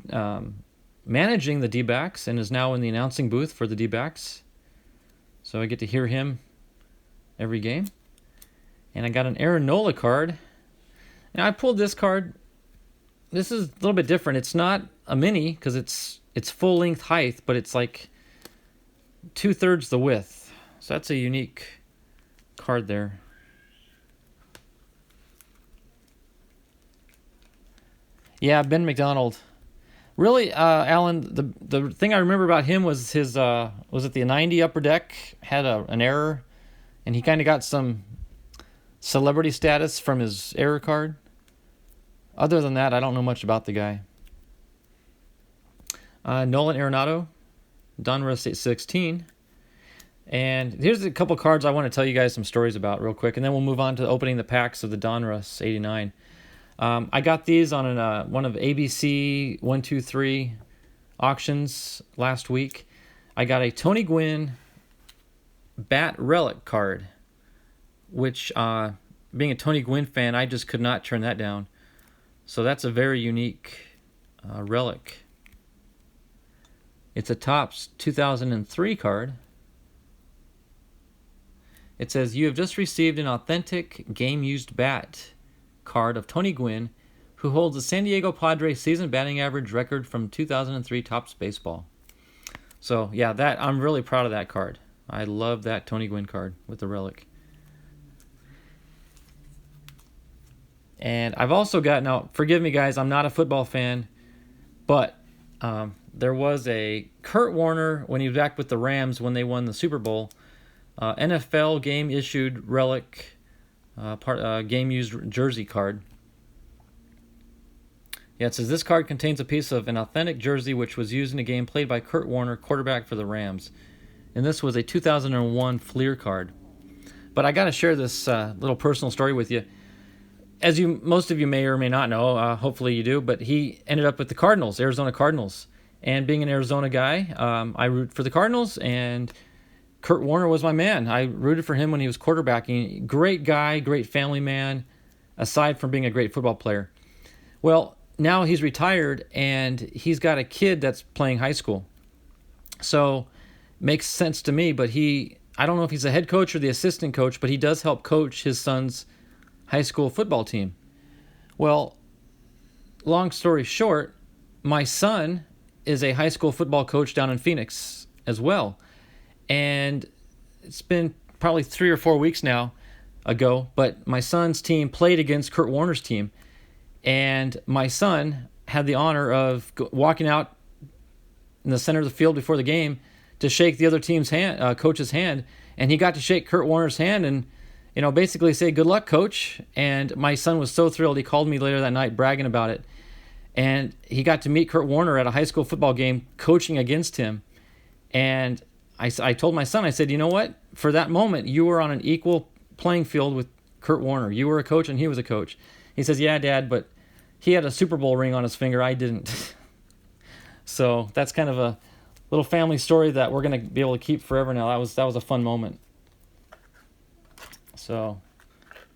managing the D-backs and is now in the announcing booth for the D-backs. So I get to hear him every game. And I got an Aaron Nola card. Now I pulled this card. This is a little bit different. It's not a mini because it's full length height, but it's like 2/3 the width. So that's a unique card there. Yeah, Ben McDonald. Really, Alan, the thing I remember about him was his, was it the 90 upper deck had an error, and he kind of got some celebrity status from his error card. Other than that, I don't know much about the guy. Nolan Arenado, Donruss 816. And here's a couple cards I want to tell you guys some stories about real quick, and then we'll move on to opening the packs of the Donruss 89. I got these on one of ABC 123 auctions last week. I got a Tony Gwynn Bat Relic card, which, being a Tony Gwynn fan, I just could not turn that down. So that's a very unique relic. It's a Topps 2003 card. It says, "You have just received an authentic game-used bat card of Tony Gwynn, who holds the San Diego Padres season batting average record from 2003 Topps Baseball." So yeah, I'm really proud of that card. I love that Tony Gwynn card with the relic. And I've also got, now forgive me guys, I'm not a football fan, but there was a Kurt Warner when he was back with the Rams when they won the Super Bowl, NFL game issued relic, game used jersey card. Yeah, it says this card contains a piece of an authentic jersey which was used in a game played by Kurt Warner, quarterback for the Rams. And this was a 2001 Fleer card. But I got to share this little personal story with you. As most of you may or may not know, hopefully you do, but he ended up with the Cardinals, Arizona Cardinals. And being an Arizona guy, I root for the Cardinals, and Kurt Warner was my man. I rooted for him when he was quarterbacking. Great guy, great family man, aside from being a great football player. Well, now he's retired, and he's got a kid that's playing high school. So, makes sense to me, but I don't know if he's the head coach or the assistant coach, but he does help coach his son's high school football team. Well, long story short, my son is a high school football coach down in Phoenix as well. And it's been probably 3 or 4 weeks now ago, but my son's team played against Kurt Warner's team. And my son had the honor of walking out in the center of the field before the game to shake the other team's hand, coach's hand. And he got to shake Kurt Warner's hand and, basically say, "Good luck, coach." And my son was so thrilled. He called me later that night bragging about it. And he got to meet Kurt Warner at a high school football game coaching against him. And I told my son, I said, "You know what? For that moment, you were on an equal playing field with Kurt Warner. You were a coach and he was a coach." He says, "Yeah, Dad, but he had a Super Bowl ring on his finger. I didn't." So that's kind of a little family story that we're going to be able to keep forever now. That was a fun moment. So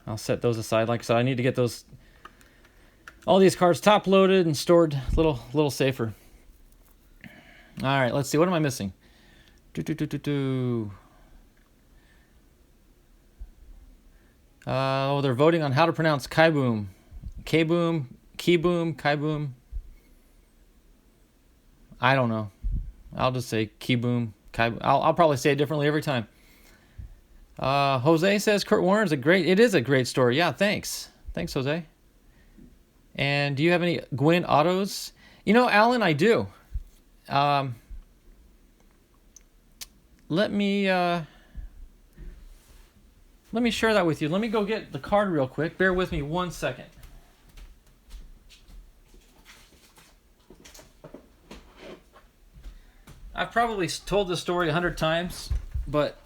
I'll set those aside. Like I said, I need to get all these cards top loaded and stored a little safer. All right, let's see. What am I missing? They're voting on how to pronounce Kaiboom. Kaiboom. I don't know. I'll just say Kaiboom. I'll probably say it differently every time. Jose says Kurt Warner it is a great story. Yeah, thanks. Thanks, Jose. And do you have any Gwynn autos? Alan, I do. Let me share that with you. Let me go get the card real quick. Bear with me 1 second. I've probably told this story 100 times, but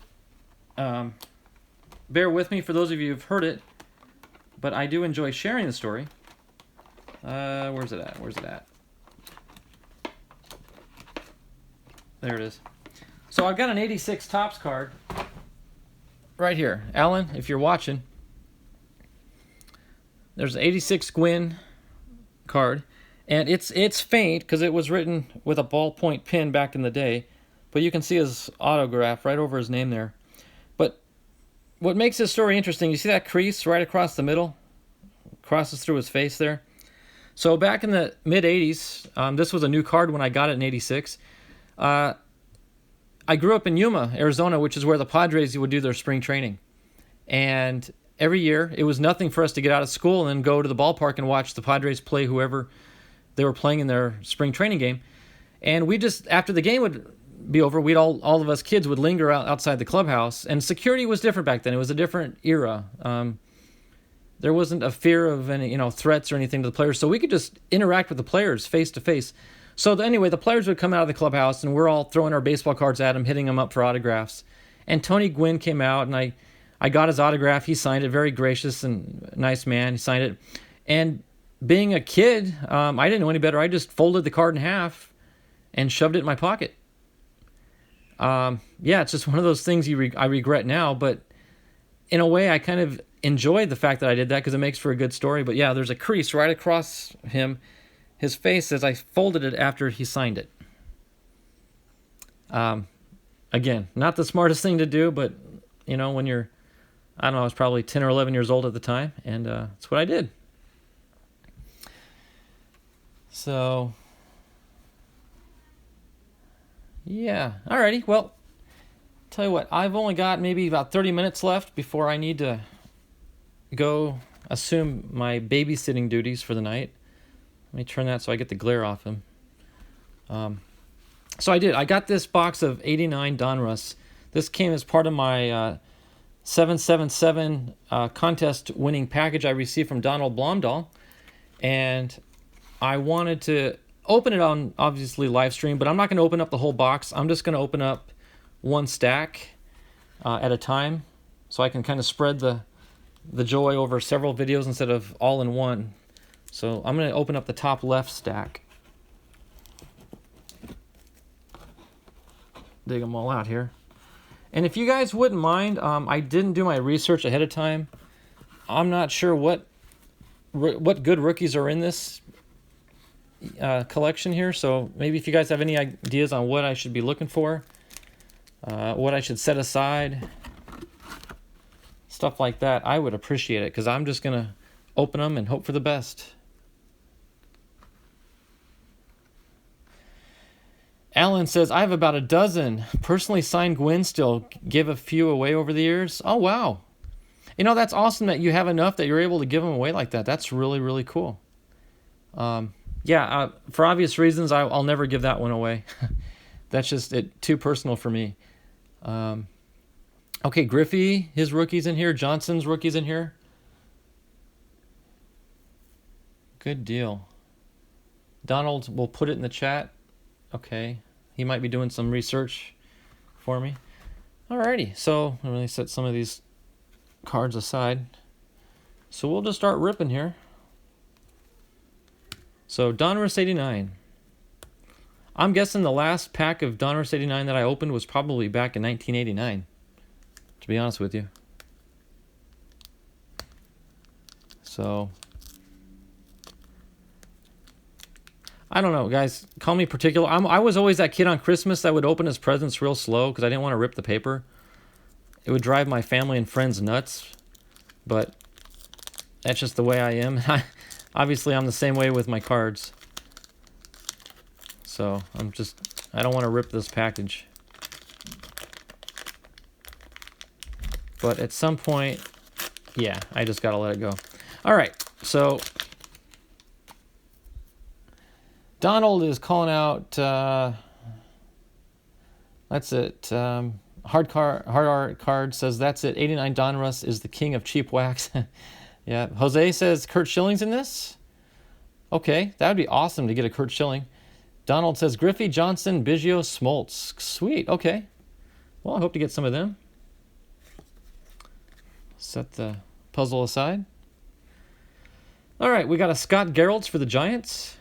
bear with me for those of you who've heard it. But I do enjoy sharing the story. Where's it at? There it is. So I've got an 86 Topps card right here. Alan, if you're watching, there's an 86 Gwynn card. And it's faint because it was written with a ballpoint pen back in the day. But you can see his autograph right over his name there. But what makes this story interesting, you see that crease right across the middle? Crosses through his face there. So back in the mid-'80s, this was a new card when I got it in 86. I grew up in Yuma, Arizona, which is where the Padres would do their spring training. And every year, it was nothing for us to get out of school and then go to the ballpark and watch the Padres play whoever they were playing in their spring training game. And we just, after the game would be over, we'd all of us kids would linger outside the clubhouse. And security was different back then. It was a different era. There wasn't a fear of any, threats or anything to the players. So we could just interact with the players face to face. So anyway, the players would come out of the clubhouse and we're all throwing our baseball cards at them, hitting them up for autographs. And Tony Gwynn came out and I got his autograph. He signed it. Very gracious and nice man. He signed it. And being a kid, I didn't know any better. I just folded the card in half and shoved it in my pocket. It's just one of those things I regret now, but in a way I kind of enjoyed the fact that I did that because it makes for a good story. But yeah, there's a crease right across his face as I folded it after he signed it. Again, not the smartest thing to do, but when you're, I don't know, I was probably 10 or 11 years old at the time, and that's what I did. So, yeah. Alrighty. Well, tell you what, I've only got maybe about 30 minutes left before I need to go assume my babysitting duties for the night. Let me turn that so I get the glare off him. So I did. I got this box of 89 Donruss. This came as part of my 777 contest winning package I received from Donald Blomdahl. And I wanted to open it on, obviously, live stream, but I'm not going to open up the whole box. I'm just going to open up one stack at a time so I can kind of spread the joy over several videos instead of all in one. So I'm going to open up the top left stack. Dig them all out here. And if you guys wouldn't mind, I didn't do my research ahead of time. I'm not sure what good rookies are in this collection here. So maybe if you guys have any ideas on what I should be looking for, what I should set aside, stuff like that, I would appreciate it, because I'm just going to open them and hope for the best. Alan says, I have about a dozen personally signed Gwyn still. Give a few away over the years. Oh, wow. You know, that's awesome that you have enough that you're able to give them away like that. That's really, really cool. For obvious reasons, I'll never give that one away. That's just too personal for me. Okay, Griffey, his rookie's in here. Johnson's rookie's in here. Good deal. Donald will put it in the chat. Okay, he might be doing some research for me. Alrighty, so I'm going to set some of these cards aside. So we'll just start ripping here. So Donruss 89. I'm guessing the last pack of Donruss 89 that I opened was probably back in 1989, to be honest with you. So I don't know, guys. Call me particular. I was always that kid on Christmas that would open his presents real slow because I didn't want to rip the paper. It would drive my family and friends nuts, but that's just the way I am. Obviously, I'm the same way with my cards. So I don't want to rip this package. But at some point, yeah, I just got to let it go. All right, so Donald is calling out, that's it. Hard Art Card says, that's it. 89 Donruss is the king of cheap wax. Yeah. Jose says, Kurt Schilling's in this? Okay, that would be awesome to get a Kurt Schilling. Donald says, Griffey, Johnson, Biggio, Smoltz. Sweet, okay. Well, I hope to get some of them. Set the puzzle aside. All right, we got a Scott Geralds for the Giants.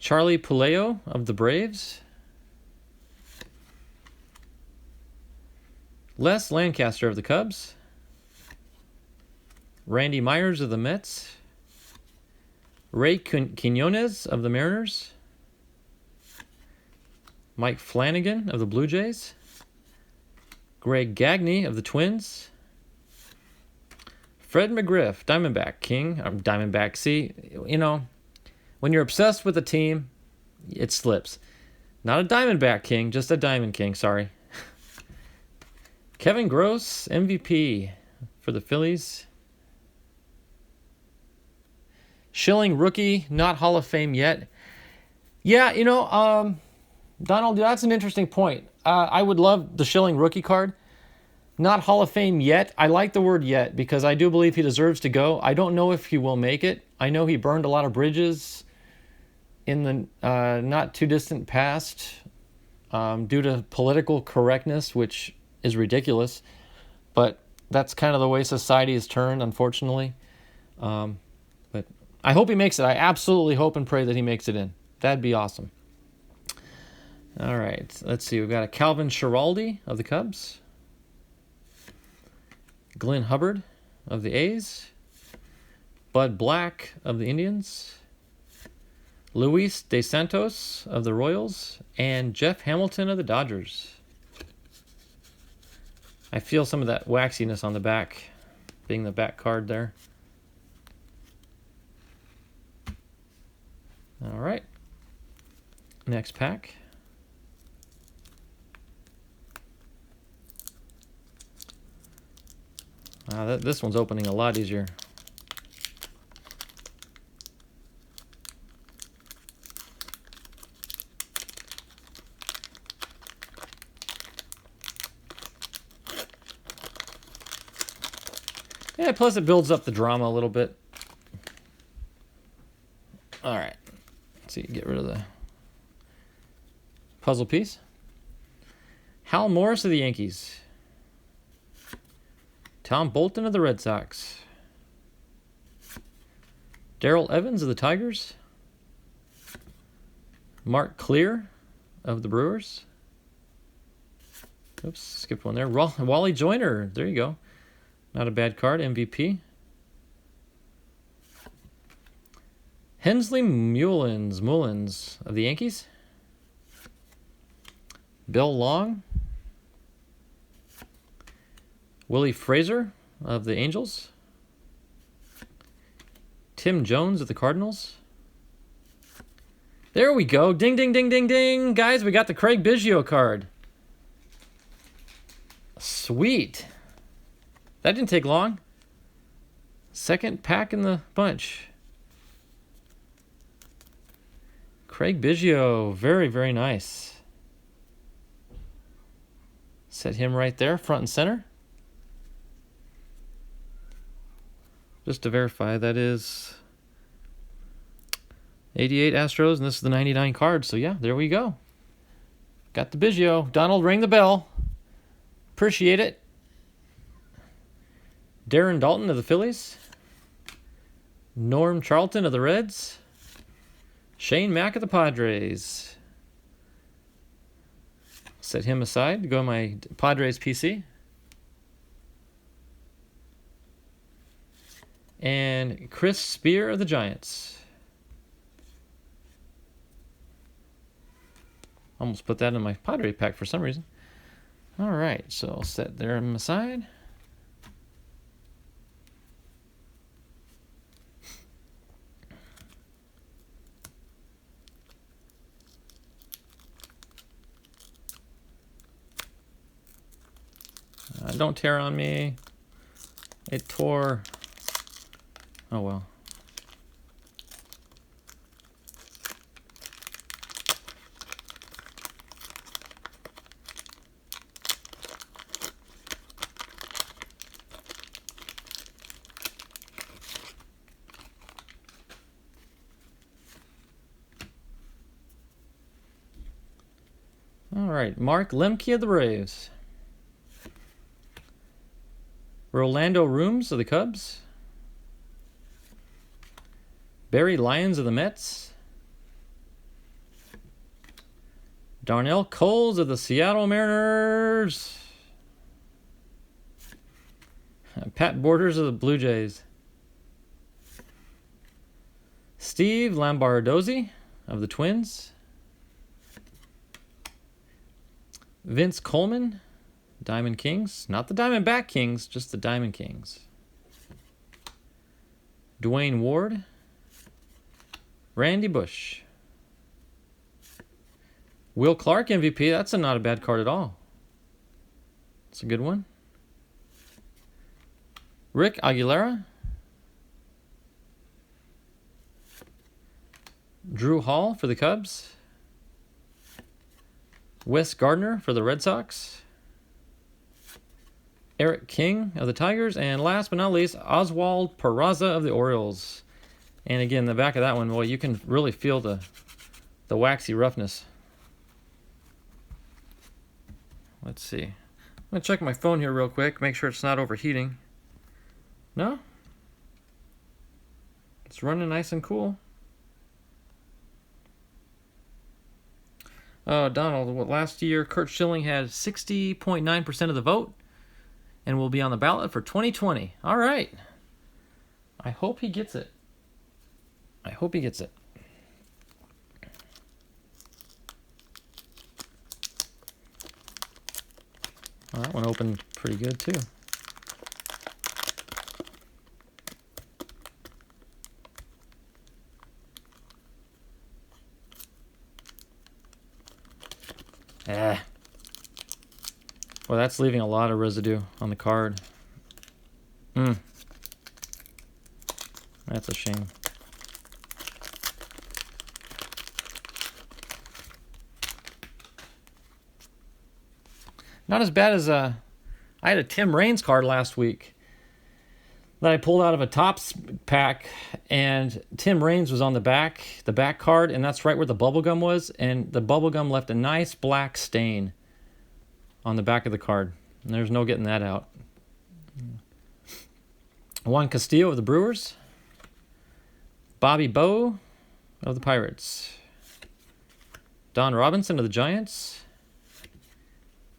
Charlie Puleo of the Braves. Les Lancaster of the Cubs. Randy Myers of the Mets. Ray Quinones of the Mariners. Mike Flanagan of the Blue Jays. Greg Gagne of the Twins. Fred McGriff, Diamondback King. Diamondback, see, you know, when you're obsessed with a team, it slips. Not a Diamondback King, just a Diamond King, sorry. Kevin Gross, MVP for the Phillies. Schilling rookie, not Hall of Fame yet. Yeah, you know, Donald, that's an interesting point. I would love the Schilling rookie card. Not Hall of Fame yet. I like the word yet because I do believe he deserves to go. I don't know if he will make it. I know he burned a lot of bridges in the not too distant past due to political correctness, which is ridiculous. But that's kind of the way society has turned, unfortunately. But I hope he makes it. I absolutely hope and pray that he makes it in. That'd be awesome. All right, let's see. We've got a Calvin Schiraldi of the Cubs. Glenn Hubbard of the A's. Bud Black of the Indians. Luis De Santos of the Royals. And Jeff Hamilton of the Dodgers. I feel some of that waxiness on the back, being the back card there. All right. Next pack. This one's opening a lot easier. Yeah, plus it builds up the drama a little bit. All right. Let's see, get rid of the puzzle piece. Hal Morris of the Yankees. Tom Bolton of the Red Sox. Darrell Evans of the Tigers. Mark Clear of the Brewers. Oops, skipped one there. Wally Joyner. There you go. Not a bad card. MVP. Hensley Mullins of the Yankees. Bill Long. Willie Fraser of the Angels. Tim Jones of the Cardinals. There we go. Ding, ding, ding, ding, ding. Guys, we got the Craig Biggio card. Sweet. That didn't take long. Second pack in the bunch. Craig Biggio. Very, very nice. Set him right there, front and center. Just to verify, that is 88 Astros, and this is the 99 card. So, yeah, there we go. Got the Biggio. Donald, ring the bell. Appreciate it. Darren Daulton of the Phillies. Norm Charlton of the Reds. Shane Mack of the Padres. Set him aside to go on my Padres PC. And Chris Spear of the Giants. Almost put that in my Padre pack for some reason. All right, so I'll set them aside. Don't tear on me. It tore. Oh well. All right, Mark Lemke of the Braves. Rolando Rooms of the Cubs. Barry Lyons of the Mets. Darnell Coles of the Seattle Mariners. Pat Borders of the Blue Jays. Steve Lambardozzi of the Twins. Vince Coleman, Diamond Kings. Not the Diamondback Kings, just the Diamond Kings. Dwayne Ward. Randy Bush. Will Clark MVP. That's not a bad card at all. It's a good one. Rick Aguilera. Drew Hall for the Cubs. Wes Gardner for the Red Sox. Eric King of the Tigers. And last but not least, Oswald Peraza of the Orioles. And again, the back of that one, well, you can really feel the waxy roughness. Let's see. I'm going to check my phone here real quick, make sure it's not overheating. No? It's running nice and cool. Oh, Donald, last year Kurt Schilling had 60.9% of the vote and will be on the ballot for 2020. All right. I hope he gets it. I hope he gets it. Well, that one opened pretty good, too. Well, that's leaving a lot of residue on the card. That's a shame. Not as bad as I had a Tim Raines card last week that I pulled out of a Topps pack, and Tim Raines was on the back card, and that's right where the bubble gum was, and the bubble gum left a nice black stain on the back of the card, and there's no getting that out. Juan Castillo of the Brewers, Bobby Bowe of the Pirates, Don Robinson of the Giants,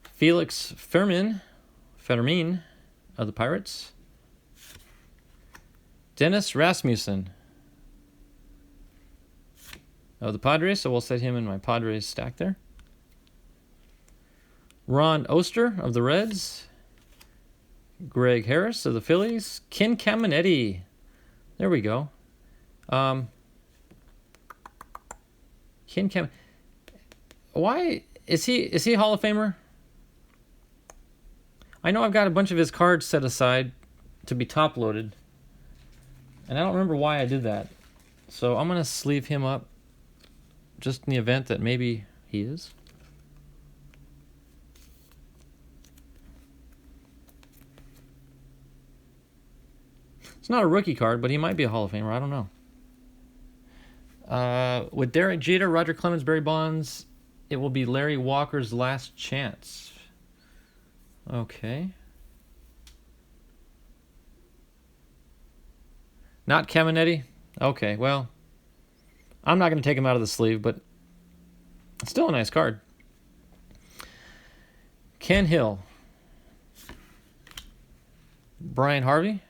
Felix Fermin of the Pirates, Dennis Rasmussen of the Padres, so we'll set him in my Padres stack there. Ron Oster of the Reds, Greg Harris of the Phillies, Ken Caminetti. There we go. Ken Cam. Why is he Hall of Famer? I know I've got a bunch of his cards set aside to be top loaded, and I don't remember why I did that. So I'm gonna sleeve him up just in the event that maybe he is. It's not a rookie card, but he might be a Hall of Famer. I don't know. With Derek Jeter, Roger Clemens, Barry Bonds, it will be Larry Walker's last chance. Okay. Not Caminetti? Okay, well, I'm not going to take him out of the sleeve, but it's still a nice card. Ken Hill. Brian Harvey.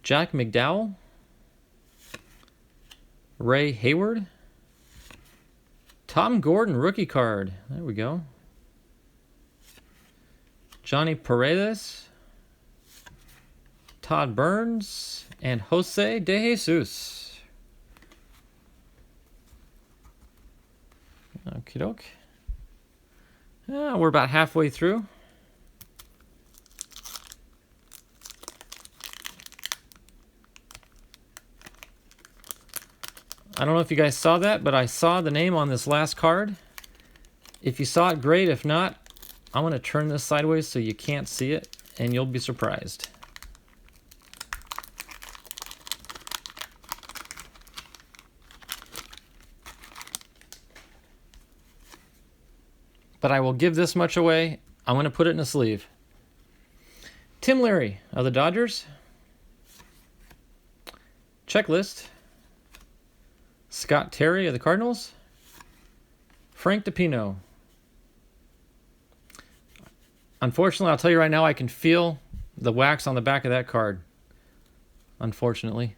Jack McDowell. Ray Hayward. Tom Gordon rookie card. There we go. Johnny Paredes. Todd Burns. And Jose De Jesus. Okie doke. We're about halfway through. I don't know if you guys saw that, but I saw the name on this last card. If you saw it, great. If not, I'm going to turn this sideways so you can't see it, and you'll be surprised. But I will give this much away. I'm going to put it in a sleeve. Tim Leary of the Dodgers. Checklist. Scott Terry of the Cardinals. Frank DePino. Unfortunately, I'll tell you right now, I can feel the wax on the back of that card. Unfortunately.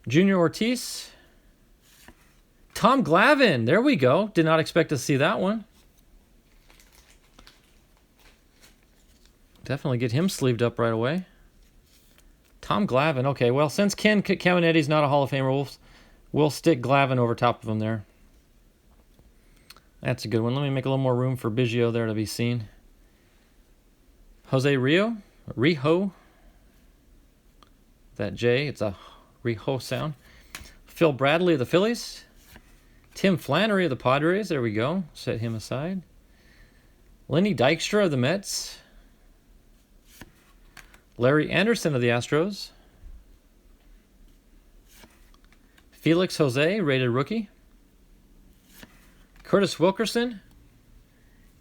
Junior Ortiz. Tom Glavine. There we go. Did not expect to see that one. Definitely get him sleeved up right away. Tom Glavine. Okay, well, since Ken Caminetti's not a Hall of Famer, we'll stick Glavine over top of him there. That's a good one. Let me make a little more room for Biggio there to be seen. Jose Rijo. That J, it's a Rijo sound. Phil Bradley of the Phillies. Tim Flannery of the Padres. There we go. Set him aside. Lenny Dykstra of the Mets. Larry Anderson of the Astros. Felix Jose, rated rookie. Curtis Wilkerson.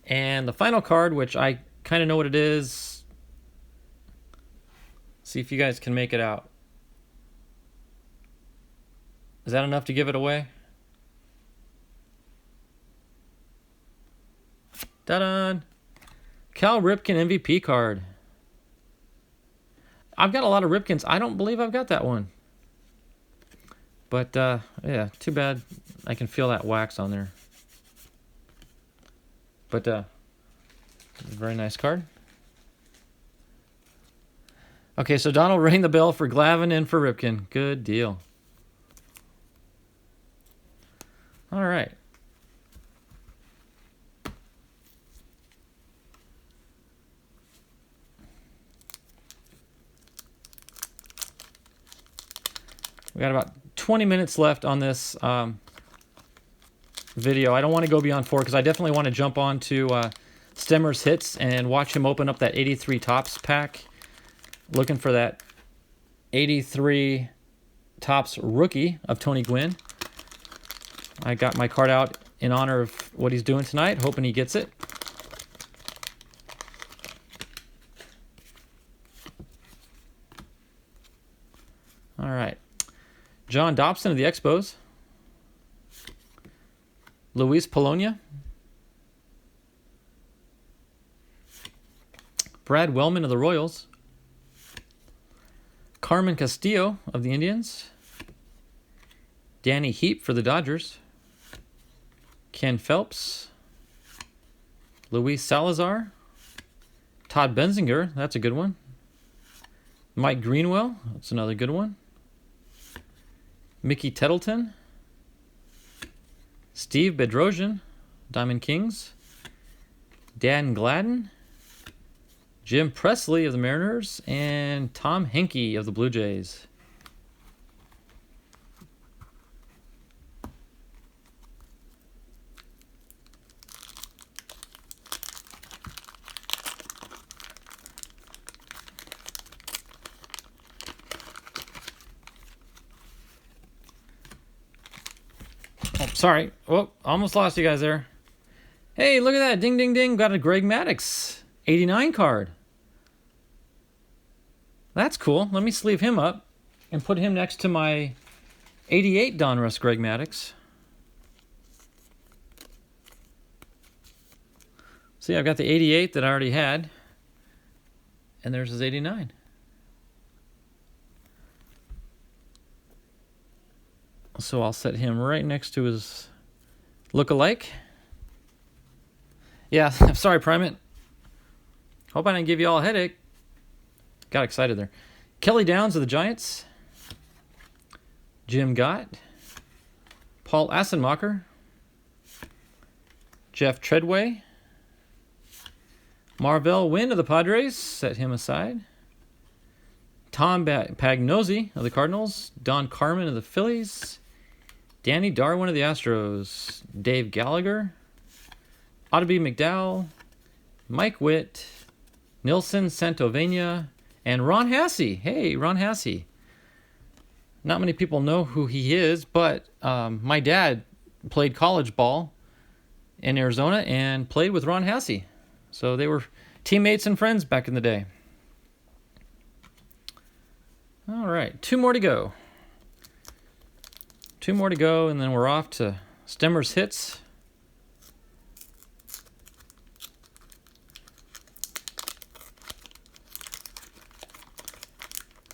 And the final card, which I kind of know what it is. See if you guys can make it out. Is that enough to give it away? Ta-da! Cal Ripken MVP card. I've got a lot of Ripkins. I don't believe I've got that one. But, yeah, too bad. I can feel that wax on there. But, very nice card. Okay, so Donald rang the bell for Glavine and for Ripken. Good deal. All right. We got about 20 minutes left on this video. I don't want to go beyond 4 because I definitely want to jump on to Stemmer's Hits and watch him open up that 83 Topps pack. Looking for that 83 Topps rookie of Tony Gwynn. I got my card out in honor of what he's doing tonight, hoping he gets it. All right. John Dobson of the Expos. Luis Polonia. Brad Wellman of the Royals. Carmen Castillo of the Indians. Danny Heap for the Dodgers. Ken Phelps. Luis Salazar. Todd Benzinger, that's a good one. Mike Greenwell, that's another good one. Mickey Tettleton. Steve Bedrosian, Diamond Kings. Dan Gladden. Jim Presley of the Mariners. And Tom Henke of the Blue Jays. Oh, sorry. Oh, almost lost you guys there. Hey, look at that. Ding, ding, ding. Got a Greg Maddux 89 card. That's cool. Let me sleeve him up and put him next to my 88 Donruss Greg Maddux. See, I've got the 88 that I already had. And there's his 89. So I'll set him right next to his look-alike. Yeah, I'm sorry, Primate. Hope I didn't give you all a headache. Got excited there. Kelly Downs of the Giants. Jim Gott. Paul Assenmacher. Jeff Treadway. Marvell Wynn of the Padres. Set him aside. Tom Pagnozzi of the Cardinals. Don Carmen of the Phillies. Danny Darwin of the Astros. Dave Gallagher. Ottoby McDowell. Mike Witt. Nilson Santovenia. And Ron Hassey. Hey, Ron Hassey. Not many people know who he is, but my dad played college ball in Arizona and played with Ron Hassey. So they were teammates and friends back in the day. All right, 2 more to go. 2 more to go, and then we're off to Stemmer's Hits.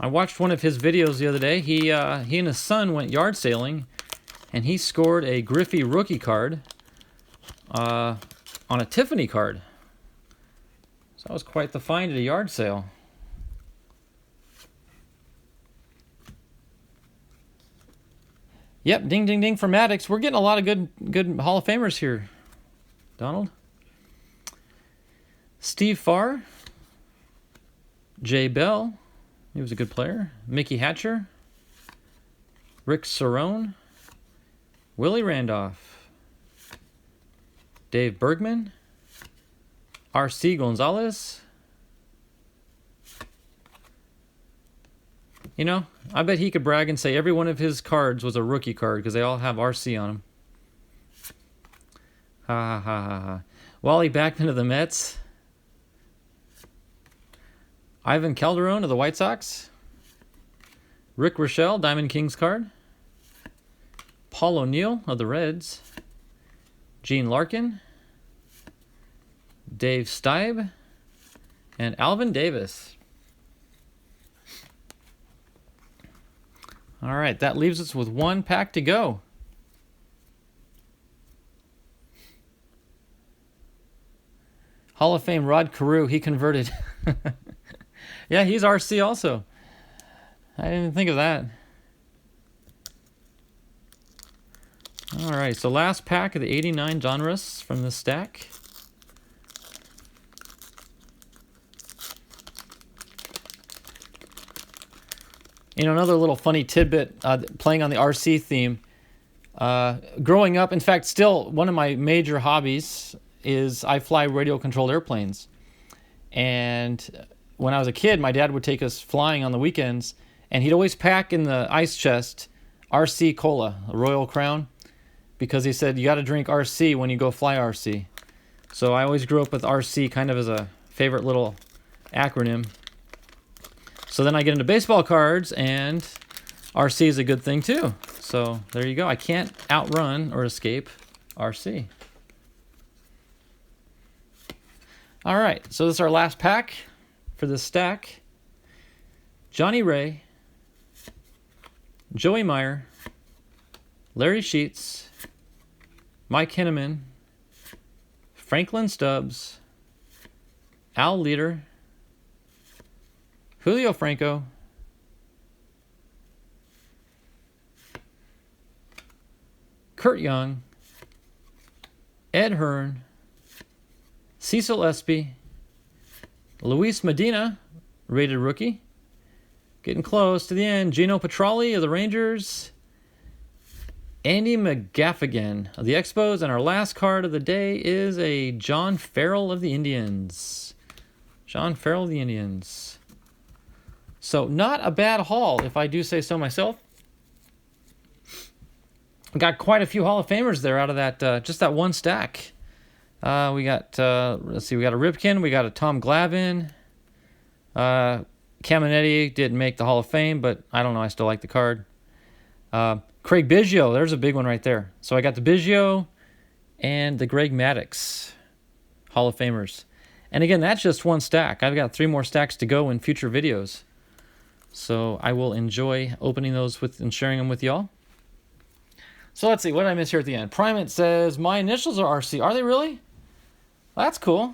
I watched one of his videos the other day. He and his son went yard sailing, and he scored a Griffey rookie card on a Tiffany card. So that was quite the find at a yard sale. Yep, ding, ding, ding for Maddux. We're getting a lot of good Hall of Famers here, Donald. Steve Farr. Jay Bell. He was a good player. Mickey Hatcher. Rick Cerrone. Willie Randolph. Dave Bergman. R.C. Gonzalez. You know, I bet he could brag and say every one of his cards was a rookie card because they all have RC on them. Ha ha ha ha ha. Wally Backman of the Mets. Ivan Calderon of the White Sox. Rick Rochelle, Diamond Kings card. Paul O'Neill of the Reds. Gene Larkin. Dave Stieb. And Alvin Davis. All right, that leaves us with 1 pack to go. Hall of Fame Rod Carew, he converted. Yeah, he's RC also. I didn't even think of that. All right, so last pack of the 89 Donruss from the stack. Another little funny tidbit, playing on the RC theme. Growing up, in fact, still one of my major hobbies is I fly radio-controlled airplanes. And when I was a kid, my dad would take us flying on the weekends, and he'd always pack in the ice chest RC Cola, a Royal Crown, because he said you got to drink RC when you go fly RC. So I always grew up with RC kind of as a favorite little acronym. So then I get into baseball cards, and RC is a good thing too. So there you go. I can't outrun or escape RC. All right, so this is our last pack for this stack. Johnny Ray, Joey Meyer, Larry Sheets, Mike Henneman, Franklin Stubbs, Al Leader, Julio Franco, Kurt Young, Ed Hearn, Cecil Espy, Luis Medina, rated rookie. Getting close to the end. Gino Petralli of the Rangers. Andy McGaffigan of the Expos. And our last card of the day is a John Farrell of the Indians. John Farrell of the Indians. So not a bad haul, if I do say so myself. Got quite a few Hall of Famers there out of that, just that one stack. We got, let's see, we got a Ripken, we got a Tom Glavine. Caminetti didn't make the Hall of Fame, but I don't know, I still like the card. Craig Biggio, there's a big one right there. So I got the Biggio and the Greg Maddux Hall of Famers. And again, that's just one stack. I've got 3 more stacks to go in future videos. So I will enjoy opening those with and sharing them with y'all. So let's see, what did I miss here at the end? Primate says, my initials are RC. Are they really? That's cool.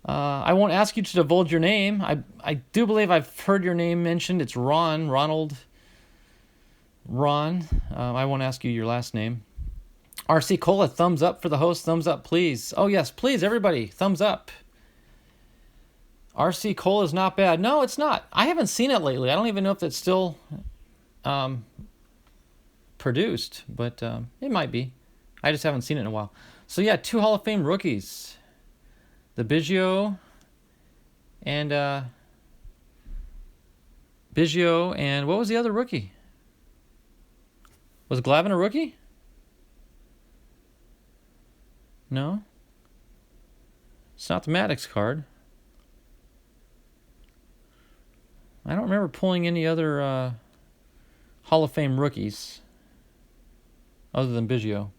I won't ask you to divulge your name. I do believe I've heard your name mentioned. It's Ronald. Ron. I won't ask you your last name. RC Cola, thumbs up for the host. Thumbs up, please. Oh, yes, please, everybody. Thumbs up. RC Cola is not bad. No, it's not. I haven't seen it lately. I don't even know if it's still produced, but it might be. I just haven't seen it in a while. So, yeah, 2 Hall of Fame rookies. The Biggio and what was the other rookie? Was Glavine a rookie? No. It's not the Maddux card. I don't remember pulling any other Hall of Fame rookies other than Biggio.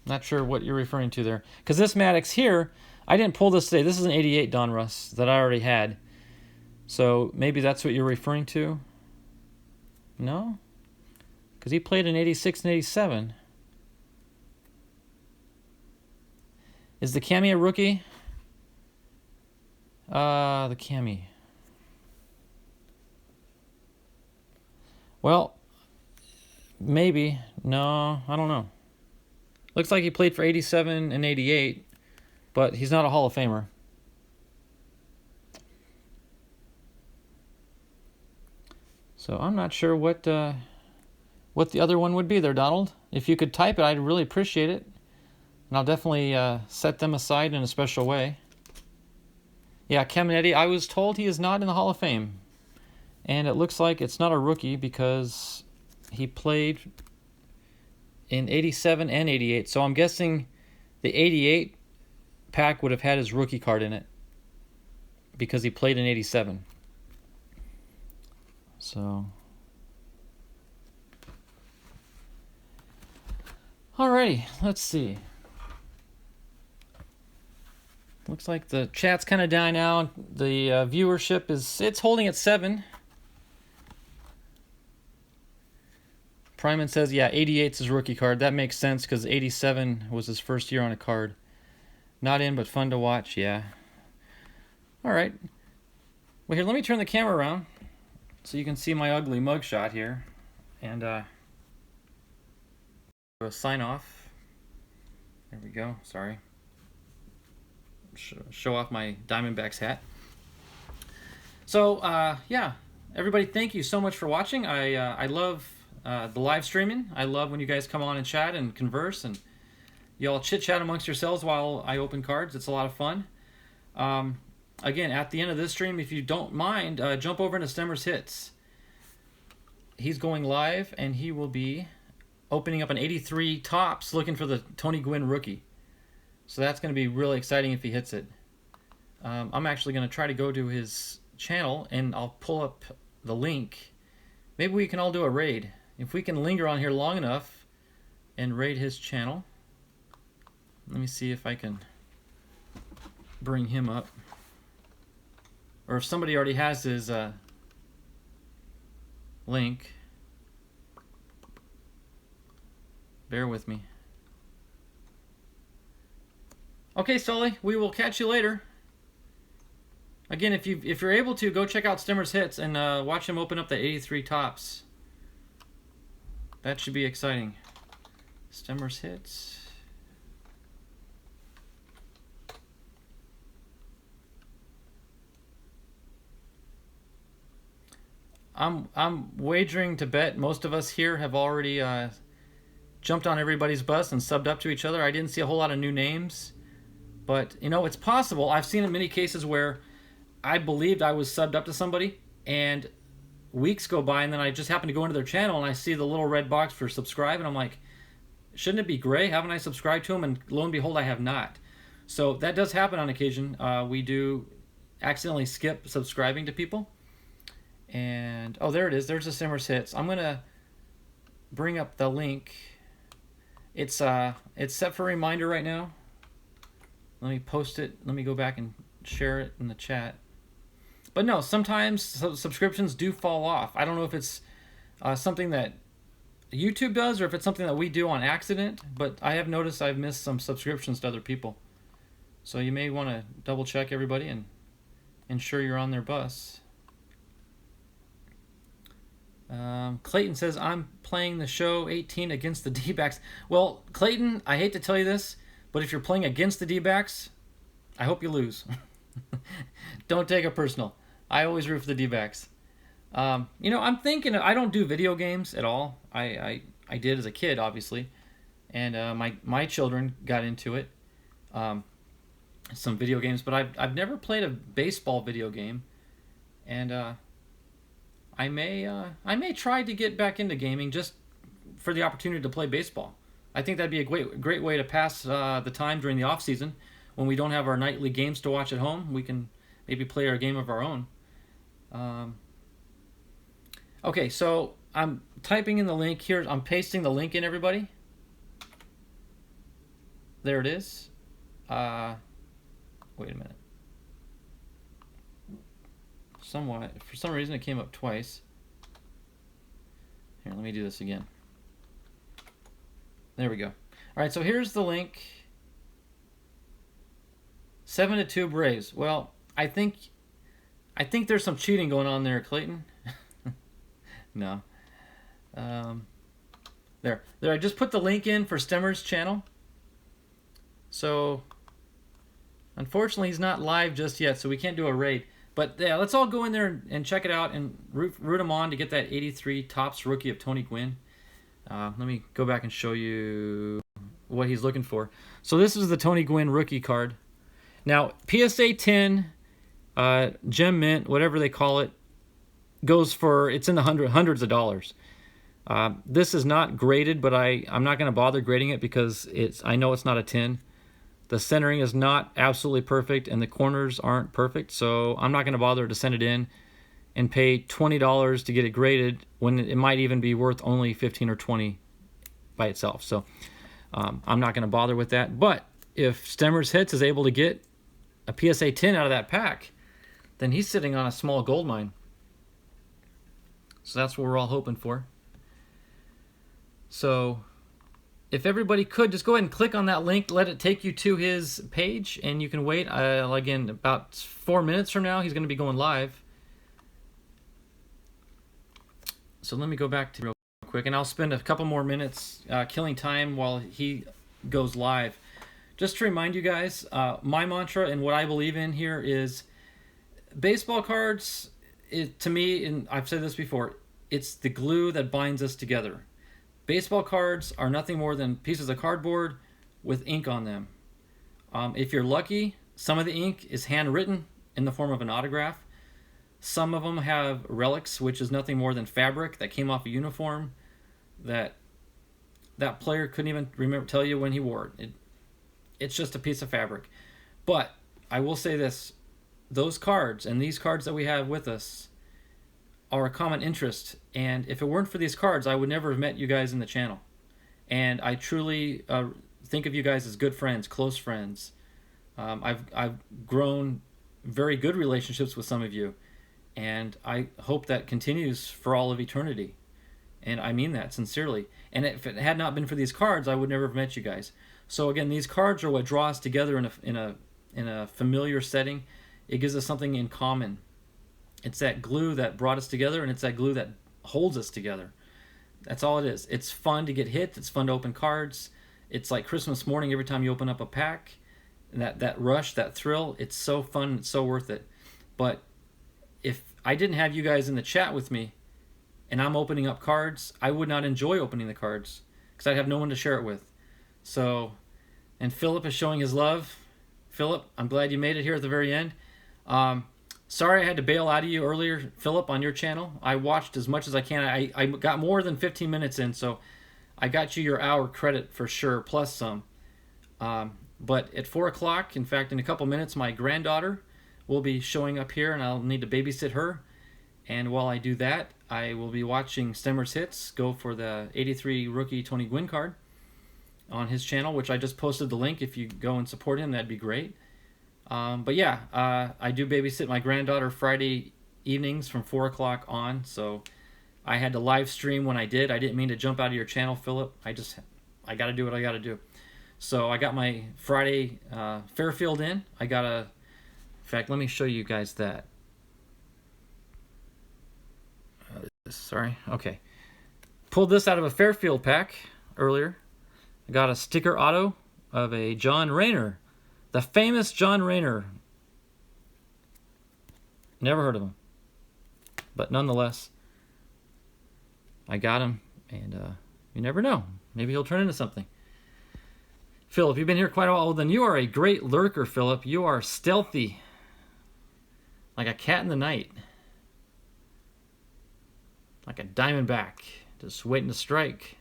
Not sure what you're referring to there. Because this Maddux here, I didn't pull this today. This is an 88 Donruss that I already had. So maybe that's what you're referring to? No? Because he played in 86 and 87. Is the Cami a rookie? The Cami. Well, maybe. No, I don't know. Looks like he played for 87 and 88, but he's not a Hall of Famer. So I'm not sure what the other one would be there, Donald. If you could type it, I'd really appreciate it. And I'll definitely set them aside in a special way. Yeah, Caminetti, I was told he is not in the Hall of Fame. And it looks like it's not a rookie because he played in 87 and 88. So I'm guessing the 88 pack would have had his rookie card in it because he played in 87. So, alrighty, let's see. Looks like the chat's kind of dying out. The viewership it's holding at 7. Priman says, yeah, 88's his rookie card. That makes sense because 87 was his first year on a card. Not in, but fun to watch, yeah. All right. Well, here, let me turn the camera around so you can see my ugly mugshot here. And sign off. There we go, sorry. show off my Diamondbacks hat. So yeah, everybody, thank you so much for watching. I love the live streaming. I love when you guys come on and chat and converse, and you all chit chat amongst yourselves while I open cards. It's a lot of fun. Again, at the end of this stream, if you don't mind, jump over into Stemmer's Hits. He's going live, and he will be opening up an 83 Topps, looking for the Tony Gwynn rookie. So that's going to be really exciting if he hits it. I'm actually going to try to go to his channel, and I'll pull up the link. Maybe we can all do a raid. If we can linger on here long enough and raid his channel. Let me see if I can bring him up. Or if somebody already has his link. Bear with me. Okay, Sully, we will catch you later. Again, if you're able to, go check out Stemmer's Hits and watch him open up the 83 Topps. That should be exciting. Stemmer's Hits. I'm wagering to bet most of us here have already jumped on everybody's bus and subbed up to each other. I didn't see a whole lot of new names, but you know, it's possible. I've seen in many cases where I believed I was subbed up to somebody, and weeks go by, and then I just happen to go into their channel and I see the little red box for subscribe, and I'm like, shouldn't it be gray? Haven't I subscribed to him? And lo and behold, I have not. So that does happen on occasion. We do accidentally skip subscribing to people. And oh, there it is. There's the Stemmer's Hits. I'm gonna bring up the link. It's set for reminder right now. Let me post it. Let me go back and share it in the chat. But no, sometimes subscriptions do fall off. I don't know if it's something that YouTube does or if it's something that we do on accident, but I have noticed I've missed some subscriptions to other people. So you may want to double check everybody and ensure you're on their bus. Clayton says, I'm playing the show 18 against the D-backs. Well, Clayton, I hate to tell you this, but if you're playing against the D-backs, I hope you lose. Don't take it personal. I always root for the D-backs. You know, I'm thinking, I don't do video games at all. I did as a kid, obviously. And my children got into it. Some video games, but I've never played a baseball video game. And I may try to get back into gaming just for the opportunity to play baseball. I think that'd be a great way to pass the time during the off season when we don't have our nightly games to watch at home. We can maybe play our game of our own. Okay, so I'm typing in the link here. I'm pasting the link in, everybody. There it is. Wait a minute. For some reason it came up twice. Here, let me do this again. There we go. All right, so here's the link. 7-2 Braves. Well, I think there's some cheating going on there, Clayton. No. There. I just put the link in for Stemmer's channel. So, unfortunately, he's not live just yet, so we can't do a raid. But yeah, let's all go in there and check it out and root him on to get that 83 Topps rookie of Tony Gwynn. Let me go back and show you what he's looking for. So this is the Tony Gwynn rookie card. Now, PSA 10, Gem Mint, whatever they call it, goes for, it's in the hundreds of dollars. This is not graded, but I'm not going to bother grading it because I know it's not a 10. The centering is not absolutely perfect, and the corners aren't perfect, so I'm not going to bother to send it in and pay $20 to get it graded when it might even be worth only 15 or 20 by itself. So I'm not going to bother with that. But if Stemmer's Hits is able to get a PSA 10 out of that pack, then he's sitting on a small gold mine. So that's what we're all hoping for. So if everybody could, just go ahead and click on that link, let it take you to his page, and you can wait. Again, about 4 minutes from now, he's going to be going live. So let me go back to real quick, and I'll spend a couple more minutes killing time while he goes live. just to remind you guys, my mantra and what I believe in here is baseball cards. To me, and I've said this before, it's the glue that binds us together. Baseball cards are nothing more than pieces of cardboard with ink on them. If you're lucky, some of the ink is handwritten in the form of an autograph. Some of them have relics, which is nothing more than fabric that came off a uniform that that player couldn't even tell you when he wore it. It's just a piece of fabric. But I will say this, those cards and these cards that we have with us are a common interest, and if it weren't for these cards, I would never have met you guys in the channel. And I truly think of you guys as good friends, close friends. I've grown very good relationships with some of you, and I hope that continues for all of eternity. And I mean that sincerely. And if it had not been for these cards, I would never have met you guys. So again, these cards are what draw us together in a familiar setting. It gives us something in common. It's that glue that brought us together, and it's that glue that holds us together. That's all it is. It's fun to get hit. It's fun to open cards. It's like Christmas morning every time you open up a pack. And that rush, that thrill, it's so fun. It's so worth it. But if I didn't have you guys in the chat with me and I'm opening up cards, I would not enjoy opening the cards because I'd have no one to share it with. So, and Philip is showing his love. Philip, I'm glad you made it here at the very end. Sorry I had to bail out of you earlier, Philip, on your channel. I watched as much as I can. I got more than 15 minutes in, so I got you your hour credit for sure, plus some. But at 4 o'clock, in fact, in a couple minutes, my granddaughter will be showing up here, and I'll need to babysit her. And while I do that, I will be watching Stemmer's Hits go for the 83 rookie Tony Gwynn card on his channel, which I just posted the link. If you go and support him, that'd be great. But yeah, I do babysit my granddaughter Friday evenings from 4 o'clock on, so I had to live stream when I did. I didn't mean to jump out of your channel, Philip. I got to do what I got to do. So I got my Friday Fairfield in. In fact, let me show you guys that. Sorry. Okay. Pulled this out of a Fairfield pack earlier. I got a sticker auto of a John Rayner. The famous John Rayner. Never heard of him. But nonetheless, I got him, and you never know. Maybe he'll turn into something. Philip, you've been here quite a while. Well, then you are a great lurker, Philip. You are stealthy. Like a cat in the night. Like a diamondback. Just waiting to strike.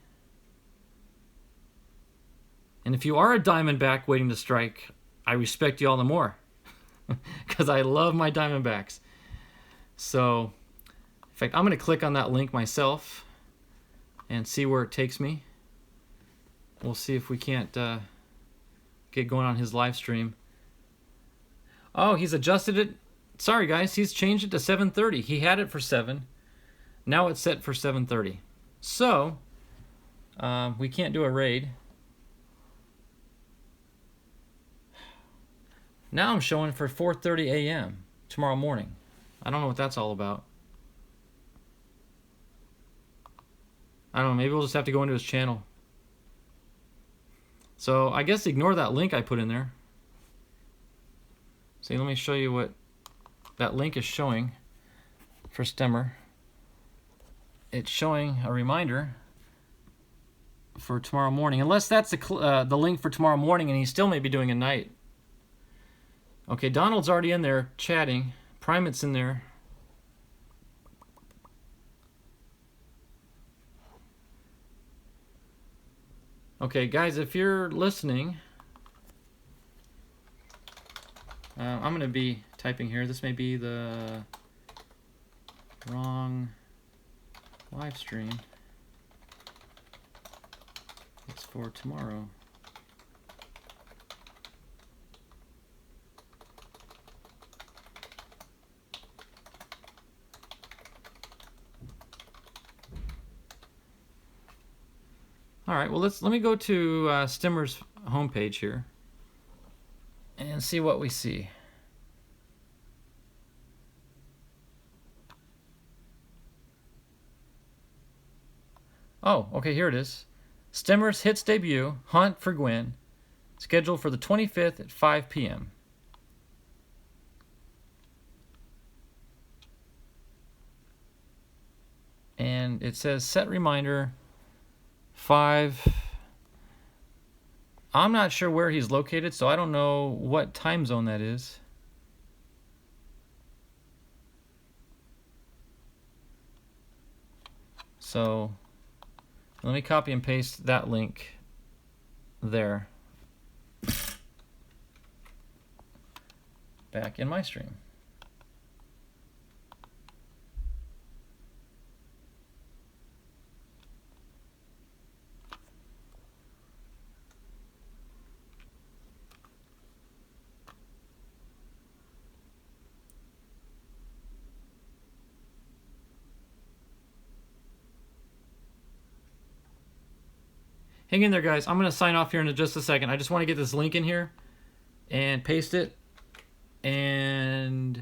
And if you are a diamondback waiting to strike, I respect you all the more. Because I love my diamondbacks. So, in fact, I'm going to click on that link myself and see where it takes me. We'll see if we can't get going on his live stream. Oh, he's adjusted it. Sorry, guys. He's changed it to 7:30. He had it for 7. Now it's set for 7:30. So, we can't do a raid. Now I'm showing for 4:30 a.m. tomorrow morning. I don't know what that's all about. I don't know. Maybe we'll just have to go into his channel. So I guess ignore that link I put in there. See, let me show you what that link is showing for Stemmer. It's showing a reminder for tomorrow morning. Unless that's the link for tomorrow morning, and he still may be doing a night. Okay, Donald's already in there chatting. Primate's in there. Okay, guys, if you're listening, I'm going to be typing here. This may be the wrong live stream. It's for tomorrow. All right, well, let me go to Stemmer's homepage here and see what we see. Oh, okay, here it is. Stemmer's Hits debut, Hunt for Gwynn. scheduled for the 25th at 5 p.m. And it says set reminder 5. I'm not sure where he's located, so I don't know what time zone that is. So let me copy and paste that link there back in my stream. Hang in there, guys. I'm going to sign off here in just a second. I just want to get this link in here and paste it. And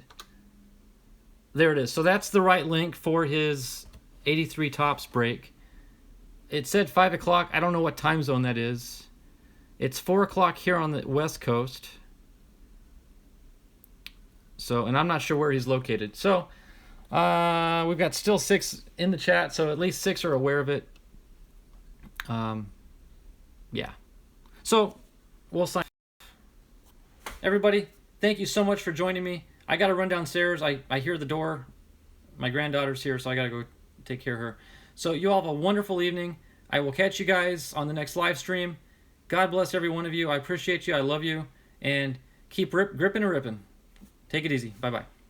there it is. So that's the right link for his 83 tops break. It said 5 o'clock. I don't know what time zone that is. It's 4 o'clock here on the West Coast. So, and I'm not sure where he's located. So, we've got still 6 in the chat, so at least 6 are aware of it. Yeah. So, we'll sign. Everybody, thank you so much for joining me. I got to run downstairs. I hear the door. My granddaughter's here, so I got to go take care of her. So, you all have a wonderful evening. I will catch you guys on the next live stream. God bless every one of you. I appreciate you. I love you. And keep gripping and ripping. Take it easy. Bye-bye.